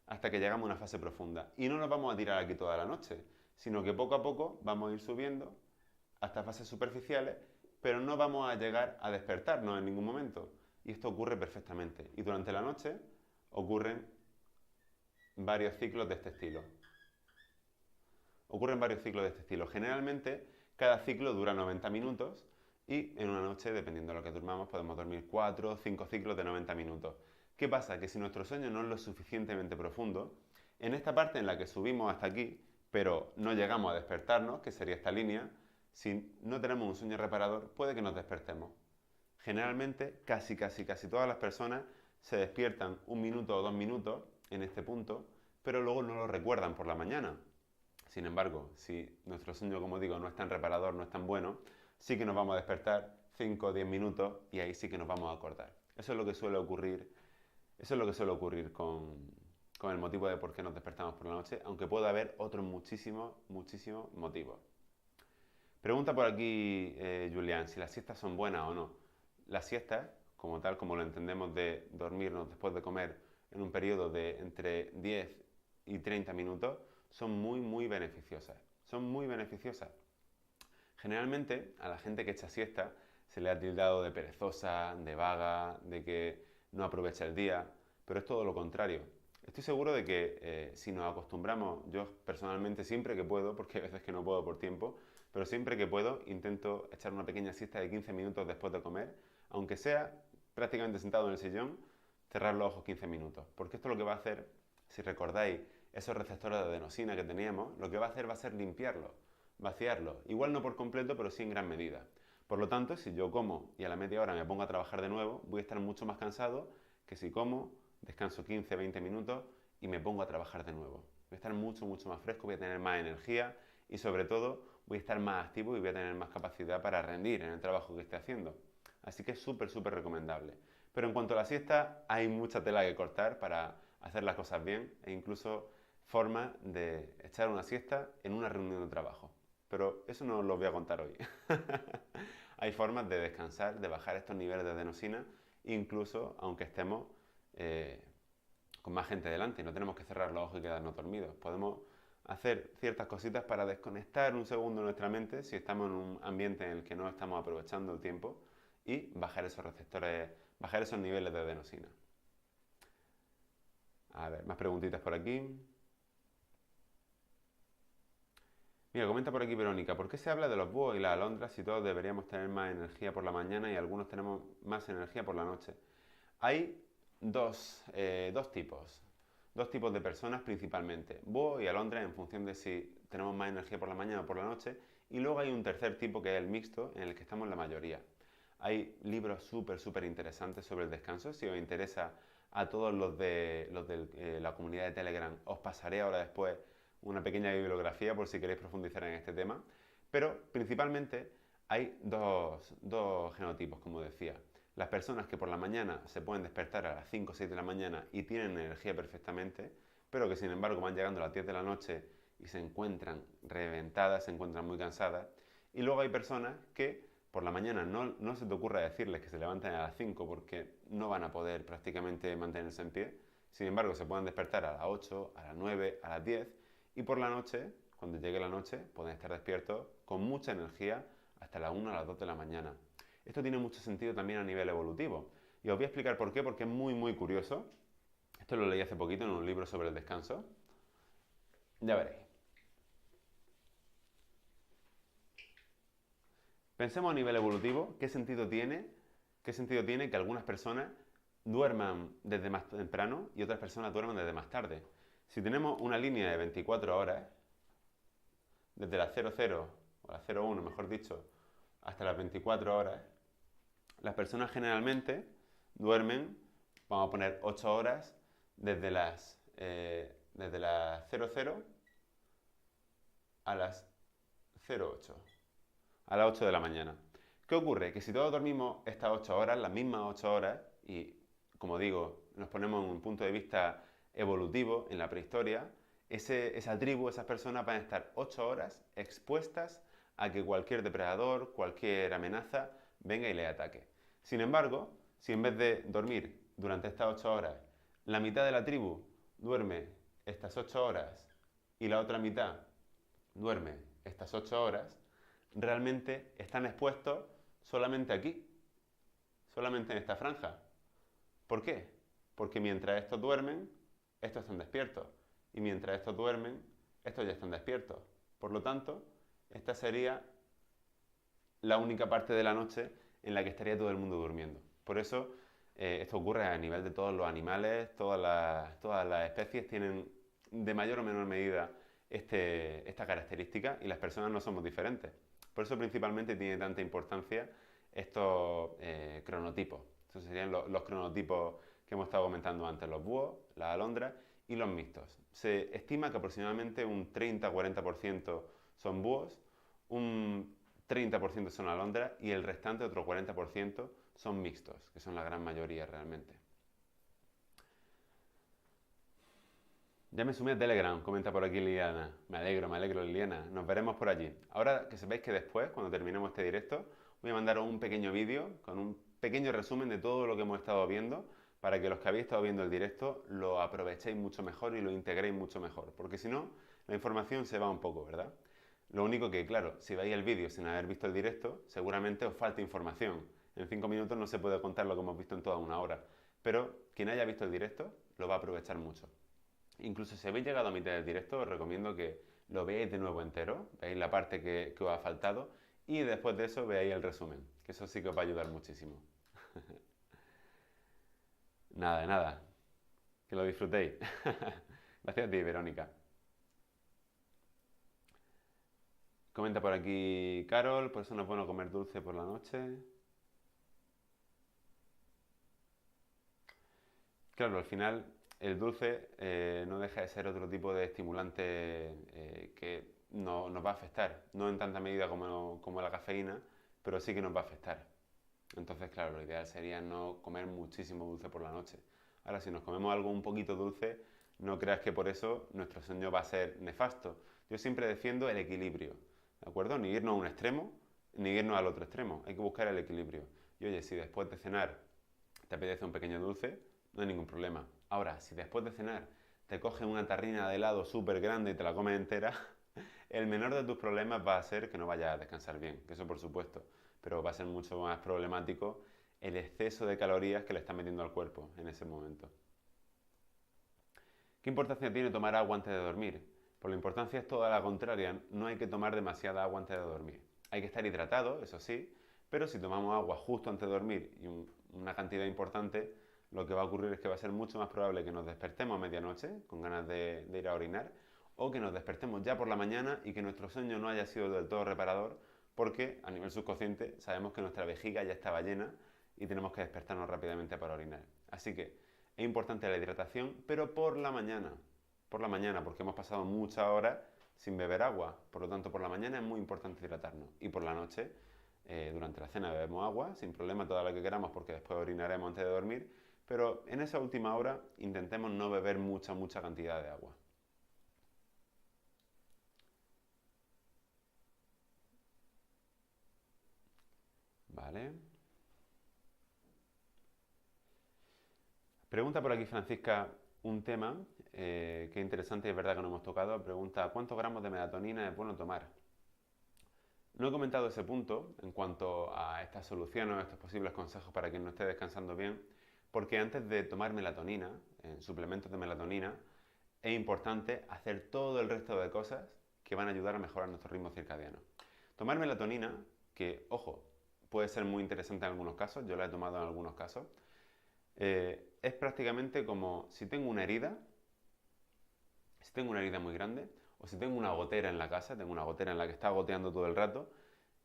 hasta que llegamos a una fase profunda. Y no nos vamos a tirar aquí toda la noche, sino que poco a poco vamos a ir subiendo hasta fases superficiales, pero no vamos a llegar a despertarnos en ningún momento. Y esto ocurre perfectamente. Y durante la noche ocurren varios ciclos de este estilo. Generalmente, cada ciclo dura 90 minutos y en una noche, dependiendo de lo que durmamos, podemos dormir 4 o 5 ciclos de 90 minutos. ¿Qué pasa? Que si nuestro sueño no es lo suficientemente profundo, en esta parte en la que subimos hasta aquí, pero no llegamos a despertarnos, que sería esta línea, si no tenemos un sueño reparador, puede que nos despertemos. Generalmente, casi todas las personas se despiertan 1 minuto o 2 minutos en este punto, pero luego no lo recuerdan por la mañana. Sin embargo, si nuestro sueño, como digo, no es tan reparador, no es tan bueno, sí que nos vamos a despertar 5 o 10 minutos y ahí sí que nos vamos a acordar. Eso es lo que suele ocurrir, eso es lo que suele ocurrir con el motivo de por qué nos despertamos por la noche, aunque pueda haber otros muchísimos motivos. Pregunta por aquí Julián, si las siestas son buenas o no. Las siestas, como tal, como lo entendemos de dormirnos después de comer en un periodo de entre 10 y 30 minutos, son muy beneficiosas. Son muy beneficiosas. Generalmente a la gente que echa siesta se le ha tildado de perezosa, de vaga, de que no aprovecha el día, pero es todo lo contrario. Estoy seguro de que si nos acostumbramos, yo personalmente siempre que puedo, porque hay veces que no puedo por tiempo, pero siempre que puedo intento echar una pequeña siesta de 15 minutos después de comer, aunque sea prácticamente sentado en el sillón, cerrar los ojos 15 minutos, porque esto lo que va a hacer, si recordáis esos receptores de adenosina que teníamos, lo que va a hacer va a ser limpiarlos, vaciarlos, igual no por completo, pero sí en gran medida. Por lo tanto, si yo como y a la media hora me pongo a trabajar de nuevo, voy a estar mucho más cansado que si como, descanso 15, 20 minutos y me pongo a trabajar de nuevo. Voy a estar mucho más fresco, voy a tener más energía y sobre todo voy a estar más activo y voy a tener más capacidad para rendir en el trabajo que esté haciendo. Así que es súper recomendable. Pero en cuanto a la siesta, hay mucha tela que cortar para hacer las cosas bien e incluso formas de echar una siesta en una reunión de trabajo. Pero eso no os lo voy a contar hoy. Hay formas de descansar, de bajar estos niveles de adenosina, incluso aunque estemos con más gente delante y no tenemos que cerrar los ojos y quedarnos dormidos. Podemos hacer ciertas cositas para desconectar un segundo nuestra mente si estamos en un ambiente en el que no estamos aprovechando el tiempo y bajar esos receptores, bajar esos niveles de adenosina. A ver, más preguntitas por aquí. Mira, comenta por aquí Verónica, ¿por qué se habla de los búhos y las alondras si todos deberíamos tener más energía por la mañana y algunos tenemos más energía por la noche? Hay dos tipos de personas principalmente, búhos y alondras en función de si tenemos más energía por la mañana o por la noche, y luego hay un tercer tipo que es el mixto, en el que estamos la mayoría. Hay libros súper interesantes sobre el descanso, si os interesa a todos los de la comunidad de Telegram, os pasaré ahora después una pequeña bibliografía por si queréis profundizar en este tema, pero principalmente hay dos genotipos, como decía. Las personas que por la mañana se pueden despertar a las 5 o 6 de la mañana y tienen energía perfectamente, pero que sin embargo van llegando a las 10 de la noche y se encuentran reventadas, se encuentran muy cansadas. Y luego hay personas que por la mañana no se te ocurra decirles que se levanten a las 5 porque no van a poder prácticamente mantenerse en pie. Sin embargo, se pueden despertar a las 8, a las 9, a las 10 y por la noche, cuando llegue la noche, pueden estar despiertos con mucha energía hasta las 1 a las 2 de la mañana. Esto tiene mucho sentido también a nivel evolutivo. Y os voy a explicar por qué, porque es muy curioso. Esto lo leí hace poquito en un libro sobre el descanso. Ya veréis. Pensemos a nivel evolutivo, qué sentido tiene que algunas personas duerman desde más temprano y otras personas duerman desde más tarde. Si tenemos una línea de 24 horas, desde las 00 o las 01, mejor dicho, hasta las 24 horas, las personas generalmente duermen, vamos a poner 8 horas, desde las 00 a las 08, a las 8 de la mañana. ¿Qué ocurre? Que si todos dormimos estas 8 horas, las mismas 8 horas, y como digo, nos ponemos en un punto de vista evolutivo en la prehistoria, esa tribu, esas personas van a estar 8 horas expuestas a que cualquier depredador, cualquier amenaza venga y le ataque. Sin embargo, si en vez de dormir durante estas 8 horas, la mitad de la tribu duerme estas 8 horas y la otra mitad duerme estas 8 horas, realmente están expuestos solamente aquí, solamente en esta franja. ¿Por qué? Porque mientras estos duermen, estos están despiertos. Y mientras estos duermen, estos ya están despiertos. Por lo tanto, esta sería la única parte de la noche en la que estaría todo el mundo durmiendo. Por eso, esto ocurre a nivel de todos los animales, todas las especies tienen de mayor o menor medida esta característica y las personas no somos diferentes. Por eso principalmente tiene tanta importancia estos cronotipos. Estos serían los cronotipos que hemos estado comentando antes, los búhos, las alondras y los mixtos. Se estima que aproximadamente un 30-40% son búhos, un 30% son alondras y el restante, otro 40%, son mixtos, que son la gran mayoría realmente. Ya me sumé a Telegram, comenta por aquí Liliana. Me alegro Liliana. Nos veremos por allí. Ahora que sepáis que después, cuando terminemos este directo, voy a mandaros un pequeño vídeo con un pequeño resumen de todo lo que hemos estado viendo para que los que habéis estado viendo el directo lo aprovechéis mucho mejor y lo integréis mucho mejor. Porque si no, la información se va un poco, ¿verdad? Lo único que, claro, si veis el vídeo sin haber visto el directo, seguramente os falta información. En 5 minutos no se puede contar lo que hemos visto en toda una hora. Pero quien haya visto el directo lo va a aprovechar mucho. Incluso si habéis llegado a mitad del directo, os recomiendo que lo veáis de nuevo entero, veáis la parte que os ha faltado y después de eso veáis el resumen, que eso sí que os va a ayudar muchísimo. Nada, de nada. Que lo disfrutéis. Gracias a ti, Verónica. Comenta por aquí Carol, por eso no es bueno comer dulce por la noche. Claro, al final el dulce no deja de ser otro tipo de estimulante que nos va a afectar. No en tanta medida como la cafeína, pero sí que nos va a afectar. Entonces, claro, lo ideal sería no comer muchísimo dulce por la noche. Ahora, si nos comemos algo un poquito dulce, no creas que por eso nuestro sueño va a ser nefasto. Yo siempre defiendo el equilibrio, ¿de acuerdo? Ni irnos a un extremo, ni irnos al otro extremo. Hay que buscar el equilibrio. Y oye, si después de cenar te apetece un pequeño dulce, no hay ningún problema. Ahora, si después de cenar te coges una tarrina de helado súper grande y te la comes entera, el menor de tus problemas va a ser que no vayas a descansar bien, que eso por supuesto, pero va a ser mucho más problemático el exceso de calorías que le estás metiendo al cuerpo en ese momento. ¿Qué importancia tiene tomar agua antes de dormir? Pues la importancia es toda la contraria, no hay que tomar demasiada agua antes de dormir. Hay que estar hidratado, eso sí, pero si tomamos agua justo antes de dormir y una cantidad importante, lo que va a ocurrir es que va a ser mucho más probable que nos despertemos a medianoche con ganas de ir a orinar o que nos despertemos ya por la mañana y que nuestro sueño no haya sido del todo reparador porque a nivel subconsciente sabemos que nuestra vejiga ya estaba llena y tenemos que despertarnos rápidamente para orinar. Así que es importante la hidratación, pero por la mañana, porque hemos pasado muchas horas sin beber agua. Por lo tanto, por la mañana es muy importante hidratarnos. Y por la noche, durante la cena bebemos agua, sin problema, toda la que queramos, porque después orinaremos antes de dormir. Pero en esa última hora intentemos no beber mucha cantidad de agua. Vale. Pregunta por aquí Francisca un tema que es interesante y es verdad que no hemos tocado. Pregunta, ¿cuántos gramos de melatonina es bueno tomar? No he comentado ese punto en cuanto a estas soluciones o estos posibles consejos para quien no esté descansando bien, porque antes de tomar melatonina, suplementos de melatonina, es importante hacer todo el resto de cosas que van a ayudar a mejorar nuestro ritmo circadiano. Tomar melatonina, que, ojo, puede ser muy interesante en algunos casos, yo la he tomado en algunos casos, es prácticamente como si tengo una herida muy grande, o si tengo una gotera en la casa, tengo una gotera en la que está goteando todo el rato,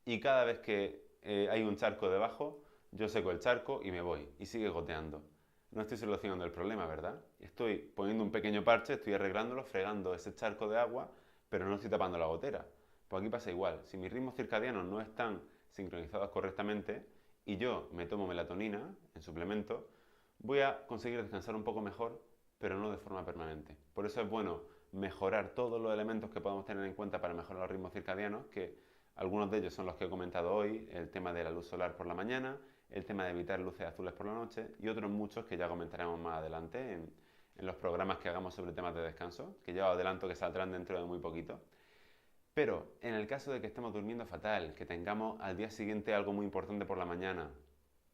y cada vez que hay un charco debajo, yo seco el charco y me voy, y sigue goteando. No estoy solucionando el problema, ¿verdad? Estoy poniendo un pequeño parche, estoy arreglándolo, fregando ese charco de agua, pero no estoy tapando la gotera. Pues aquí pasa igual. Si mis ritmos circadianos no están sincronizados correctamente y yo me tomo melatonina en suplemento, voy a conseguir descansar un poco mejor, pero no de forma permanente. Por eso es bueno mejorar todos los elementos que podemos tener en cuenta para mejorar los ritmos circadianos, que algunos de ellos son los que he comentado hoy, el tema de la luz solar por la mañana, el tema de evitar luces azules por la noche y otros muchos que ya comentaremos más adelante en los programas que hagamos sobre temas de descanso, que ya os adelanto que saldrán dentro de muy poquito. Pero en el caso de que estemos durmiendo fatal, que tengamos al día siguiente algo muy importante por la mañana,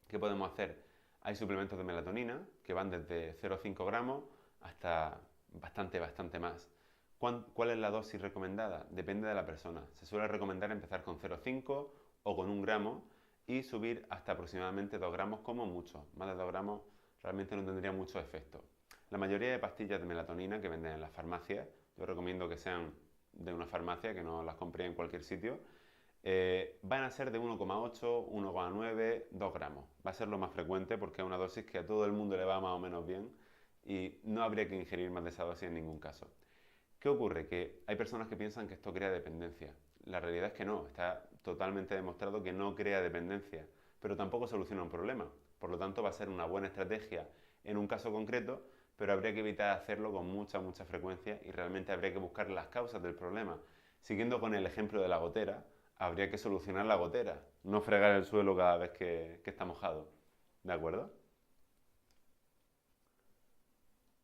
¿qué podemos hacer? Hay suplementos de melatonina que van desde 0,5 gramos hasta bastante más. ¿Cuál es la dosis recomendada? Depende de la persona. Se suele recomendar empezar con 0,5 o con 1 gramo y subir hasta aproximadamente 2 gramos como mucho. Más de 2 gramos realmente no tendría mucho efecto. La mayoría de pastillas de melatonina que venden en las farmacias, yo recomiendo que sean de una farmacia, que no las compré en cualquier sitio, van a ser de 1,8, 1,9, 2 gramos. Va a ser lo más frecuente porque es una dosis que a todo el mundo le va más o menos bien y no habría que ingerir más de esa dosis en ningún caso. ¿Qué ocurre? Que hay personas que piensan que esto crea dependencia. La realidad es que no, está totalmente demostrado que no crea dependencia, pero tampoco soluciona un problema. Por lo tanto, va a ser una buena estrategia en un caso concreto, pero habría que evitar hacerlo con mucha frecuencia y realmente habría que buscar las causas del problema. Siguiendo con el ejemplo de la gotera, habría que solucionar la gotera, no fregar el suelo cada vez que está mojado. ¿De acuerdo?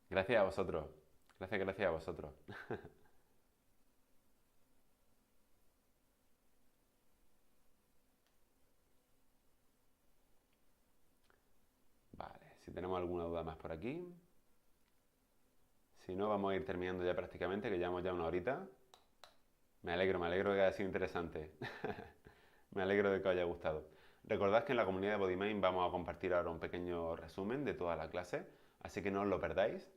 Gracias a vosotros. Gracias a vosotros. Vale, si tenemos alguna duda más por aquí. Si no, vamos a ir terminando ya prácticamente, que llevamos ya una horita. Me alegro de que haya sido interesante. Me alegro de que os haya gustado. Recordad que en la comunidad de BodyMind vamos a compartir ahora un pequeño resumen de toda la clase, así que no os lo perdáis.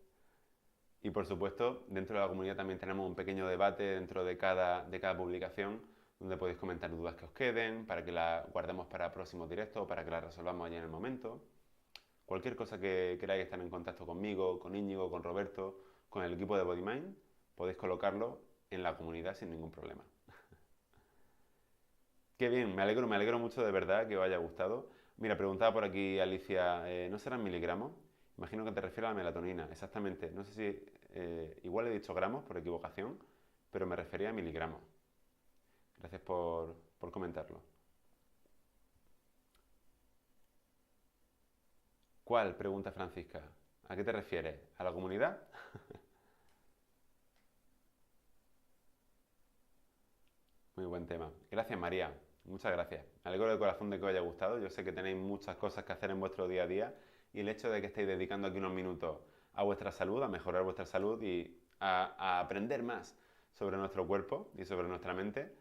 Y por supuesto, dentro de la comunidad también tenemos un pequeño debate dentro de cada publicación, donde podéis comentar dudas que os queden, para que las guardemos para próximos directos o para que las resolvamos allí en el momento. Cualquier cosa que queráis estar en contacto conmigo, con Íñigo, con Roberto, con el equipo de BodyMind, podéis colocarlo en la comunidad sin ningún problema. Qué bien, me alegro mucho de verdad que os haya gustado. Mira, preguntaba por aquí Alicia, ¿no serán miligramos? Imagino que te refieres a la melatonina, exactamente. No sé si, igual he dicho gramos por equivocación, pero me refería a miligramos. Gracias por comentarlo. ¿Cuál? Pregunta Francisca. ¿A qué te refieres? ¿A la comunidad? Muy buen tema. Gracias, María. Muchas gracias. Me alegro de corazón de que os haya gustado. Yo sé que tenéis muchas cosas que hacer en vuestro día a día y el hecho de que estéis dedicando aquí unos minutos a vuestra salud, a mejorar vuestra salud y a aprender más sobre nuestro cuerpo y sobre nuestra mente,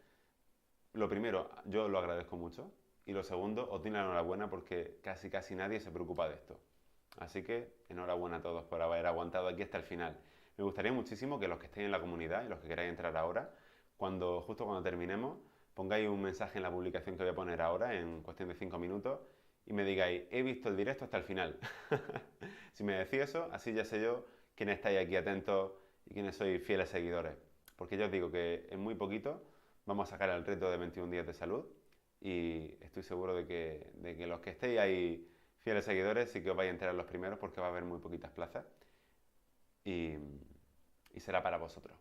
lo primero, yo lo agradezco mucho y lo segundo, os doy la enhorabuena porque casi nadie se preocupa de esto. Así que enhorabuena a todos por haber aguantado aquí hasta el final. Me gustaría muchísimo que los que estéis en la comunidad y los que queráis entrar ahora, justo cuando terminemos, pongáis un mensaje en la publicación que voy a poner ahora, en cuestión de 5 minutos, y me digáis, he visto el directo hasta el final. Si me decís eso, así ya sé yo quiénes estáis aquí atentos y quiénes sois fieles seguidores. Porque ya os digo que en muy poquito vamos a sacar el reto de 21 días de salud y estoy seguro de que los que estéis ahí fieles seguidores sí que os vais a enterar los primeros porque va a haber muy poquitas plazas y, y será para vosotros.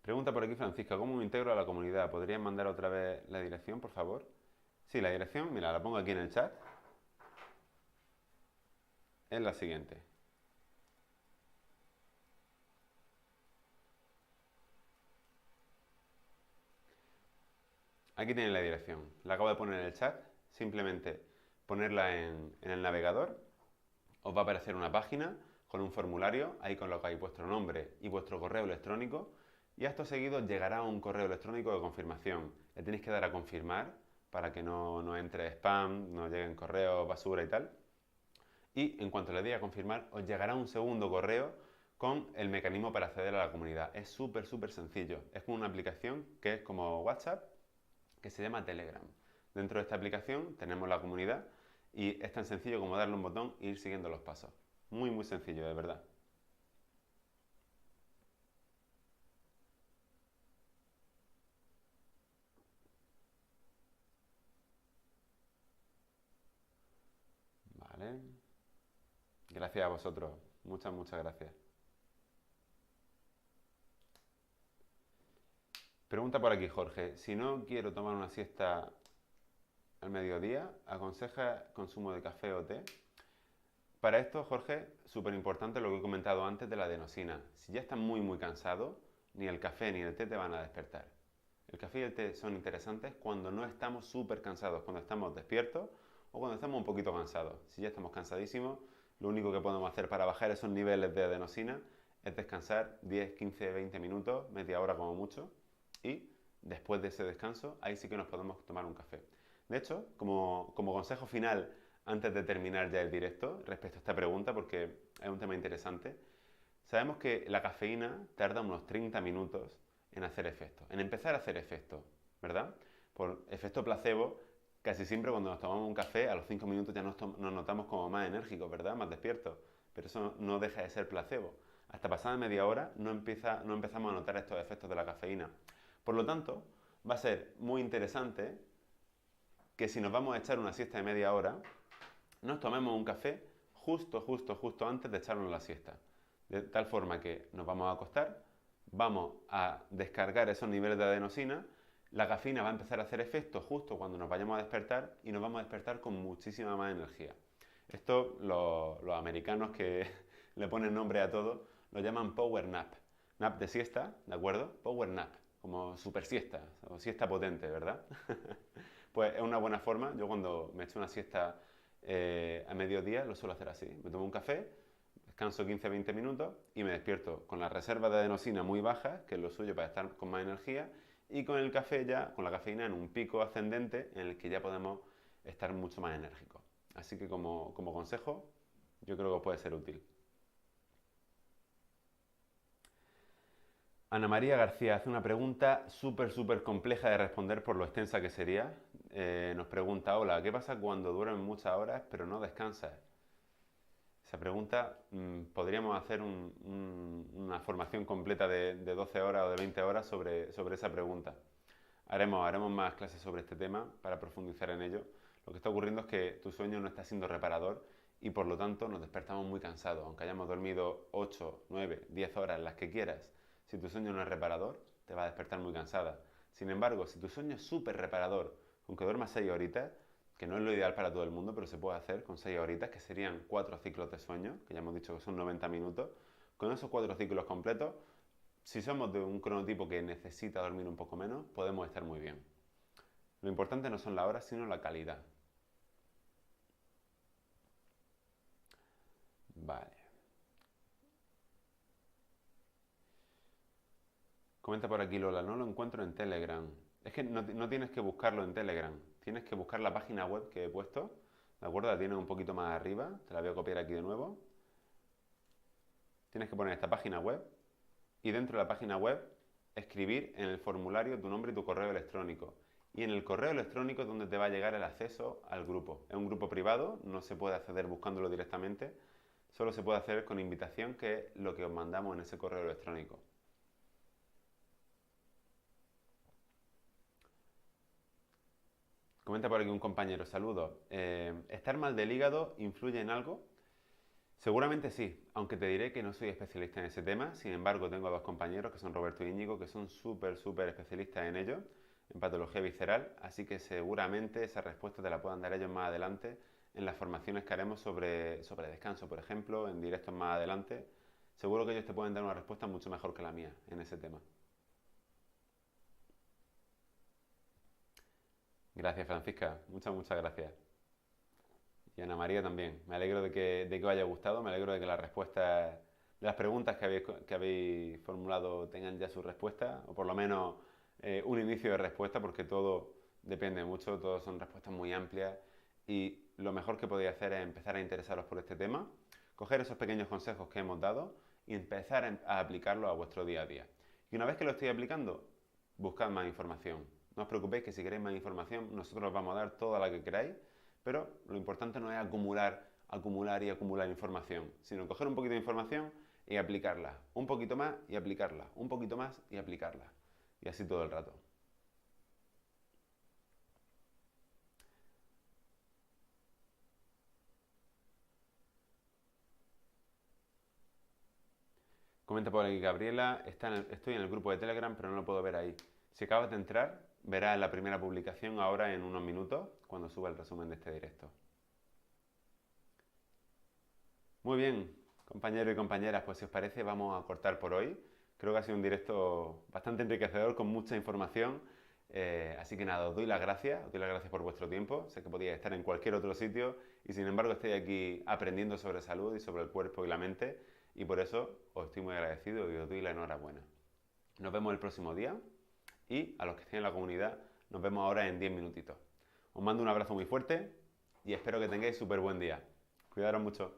Pregunta por aquí Francisca, ¿cómo me integro a la comunidad? ¿Podrían mandar otra vez la dirección, por favor? Sí, la dirección, mira, la pongo aquí en el chat. Es la siguiente. Aquí tenéis la dirección. La acabo de poner en el chat. Simplemente ponerla en el navegador. Os va a aparecer una página con un formulario. Ahí colocáis vuestro nombre y vuestro correo electrónico. Y acto seguido llegará un correo electrónico de confirmación. Le tenéis que dar a confirmar para que no entre spam, no lleguen correos, basura y tal. Y en cuanto le dé a confirmar, os llegará un segundo correo con el mecanismo para acceder a la comunidad. Es súper sencillo. Es como una aplicación que es como WhatsApp, que se llama Telegram. Dentro de esta aplicación tenemos la comunidad y es tan sencillo como darle un botón e ir siguiendo los pasos. Muy sencillo, de verdad. Vale. Gracias a vosotros. Muchas gracias. Pregunta por aquí Jorge. Si no quiero tomar una siesta al mediodía, ¿aconseja consumo de café o té? Para esto, Jorge, súper importante lo que he comentado antes de la adenosina. Si ya estás muy cansado, ni el café ni el té te van a despertar. El café y el té son interesantes cuando no estamos súper cansados, cuando estamos despiertos o cuando estamos un poquito cansados. Si ya estamos cansadísimos, lo único que podemos hacer para bajar esos niveles de adenosina es descansar 10, 15, 20 minutos, media hora como mucho, y después de ese descanso, ahí sí que nos podemos tomar un café. De hecho, como consejo final, antes de terminar ya el directo, respecto a esta pregunta, porque es un tema interesante, sabemos que la cafeína tarda unos 30 minutos en hacer efecto, en empezar a hacer efecto, ¿verdad? Por efecto placebo, Casi siempre cuando nos tomamos un café, a los 5 minutos ya nos notamos como más enérgicos, ¿verdad? Más despiertos. Pero eso no deja de ser placebo. Hasta pasada media hora no empezamos a notar estos efectos de la cafeína. Por lo tanto, va a ser muy interesante que si nos vamos a echar una siesta de media hora, nos tomemos un café justo antes de echarnos la siesta. De tal forma que nos vamos a acostar, vamos a descargar esos niveles de adenosina, la cafeína va a empezar a hacer efecto justo cuando nos vayamos a despertar y nos vamos a despertar con muchísima más energía. Esto los americanos que le ponen nombre a todo lo llaman power nap. Nap de siesta, ¿de acuerdo? Power nap, como super siesta o siesta potente, ¿verdad? Pues es una buena forma. Yo cuando me echo una siesta a mediodía lo suelo hacer así. Me tomo un café, descanso 15-20 minutos y me despierto con las reservas de adenosina muy bajas, que es lo suyo para estar con más energía, y con el café ya, con la cafeína en un pico ascendente en el que ya podemos estar mucho más enérgicos. Así que como consejo, yo creo que os puede ser útil. Ana María García hace una pregunta súper compleja de responder por lo extensa que sería. Nos pregunta, hola, ¿qué pasa cuando duermes muchas horas pero no descansas? Esa pregunta podríamos hacer una formación completa de 12 horas o de 20 horas sobre esa pregunta. Haremos más clases sobre este tema para profundizar en ello. Lo que está ocurriendo es que tu sueño no está siendo reparador y por lo tanto nos despertamos muy cansados. Aunque hayamos dormido 8, 9, 10 horas, las que quieras, si tu sueño no es reparador, te va a despertar muy cansada. Sin embargo, si tu sueño es súper reparador, aunque duermas 6 horitas, que no es lo ideal para todo el mundo, pero se puede hacer con 6 horitas, que serían 4 ciclos de sueño, que ya hemos dicho que son 90 minutos. Con esos 4 ciclos completos, si somos de un cronotipo que necesita dormir un poco menos, podemos estar muy bien. Lo importante no son las horas, sino la calidad. Vale. Comenta por aquí Lola, no lo encuentro en Telegram. Es que no tienes que buscarlo en Telegram, tienes que buscar la página web que he puesto, ¿de acuerdo? La tienes un poquito más arriba, te la voy a copiar aquí de nuevo. Tienes que poner esta página web y dentro de la página web escribir en el formulario tu nombre y tu correo electrónico. Y en el correo electrónico es donde te va a llegar el acceso al grupo. Es un grupo privado, no se puede acceder buscándolo directamente, solo se puede hacer con invitación, que es lo que os mandamos en ese correo electrónico. Comenta por aquí un compañero, saludos. ¿Estar mal del hígado influye en algo? Seguramente sí, aunque te diré que no soy especialista en ese tema. Sin embargo, tengo dos compañeros que son Roberto y Íñigo, que son súper especialistas en ello, en patología visceral, así que seguramente esa respuesta te la puedan dar ellos más adelante en las formaciones que haremos sobre descanso, por ejemplo, en directos más adelante. Seguro que ellos te pueden dar una respuesta mucho mejor que la mía en ese tema. Gracias, Francisca. Muchas gracias. Y Ana María también. Me alegro de que os haya gustado, me alegro de que las respuestas, de las preguntas que habéis formulado tengan ya su respuesta, o por lo menos un inicio de respuesta, porque todo depende mucho, todas son respuestas muy amplias y lo mejor que podéis hacer es empezar a interesaros por este tema, coger esos pequeños consejos que hemos dado y empezar a aplicarlos a vuestro día a día. Y una vez que lo estéis aplicando, buscad más información. No os preocupéis que si queréis más información, nosotros os vamos a dar toda la que queráis, pero lo importante no es acumular información, sino coger un poquito de información y aplicarla, un poquito más y aplicarla, un poquito más y aplicarla. Y así todo el rato. Comenta por aquí Gabriela, estoy en el grupo de Telegram, pero no lo puedo ver ahí. Si acabas de entrar, verás la primera publicación ahora en unos minutos, cuando suba el resumen de este directo. Muy bien, compañeros y compañeras, pues si os parece vamos a cortar por hoy. Creo que ha sido un directo bastante enriquecedor, con mucha información. Así que nada, os doy las gracias por vuestro tiempo. Sé que podíais estar en cualquier otro sitio y sin embargo estoy aquí aprendiendo sobre salud y sobre el cuerpo y la mente y por eso os estoy muy agradecido y os doy la enhorabuena. Nos vemos el próximo día y a los que estén en la comunidad nos vemos ahora en 10 minutitos. Os mando un abrazo muy fuerte y espero que tengáis súper buen día. Cuidaros mucho.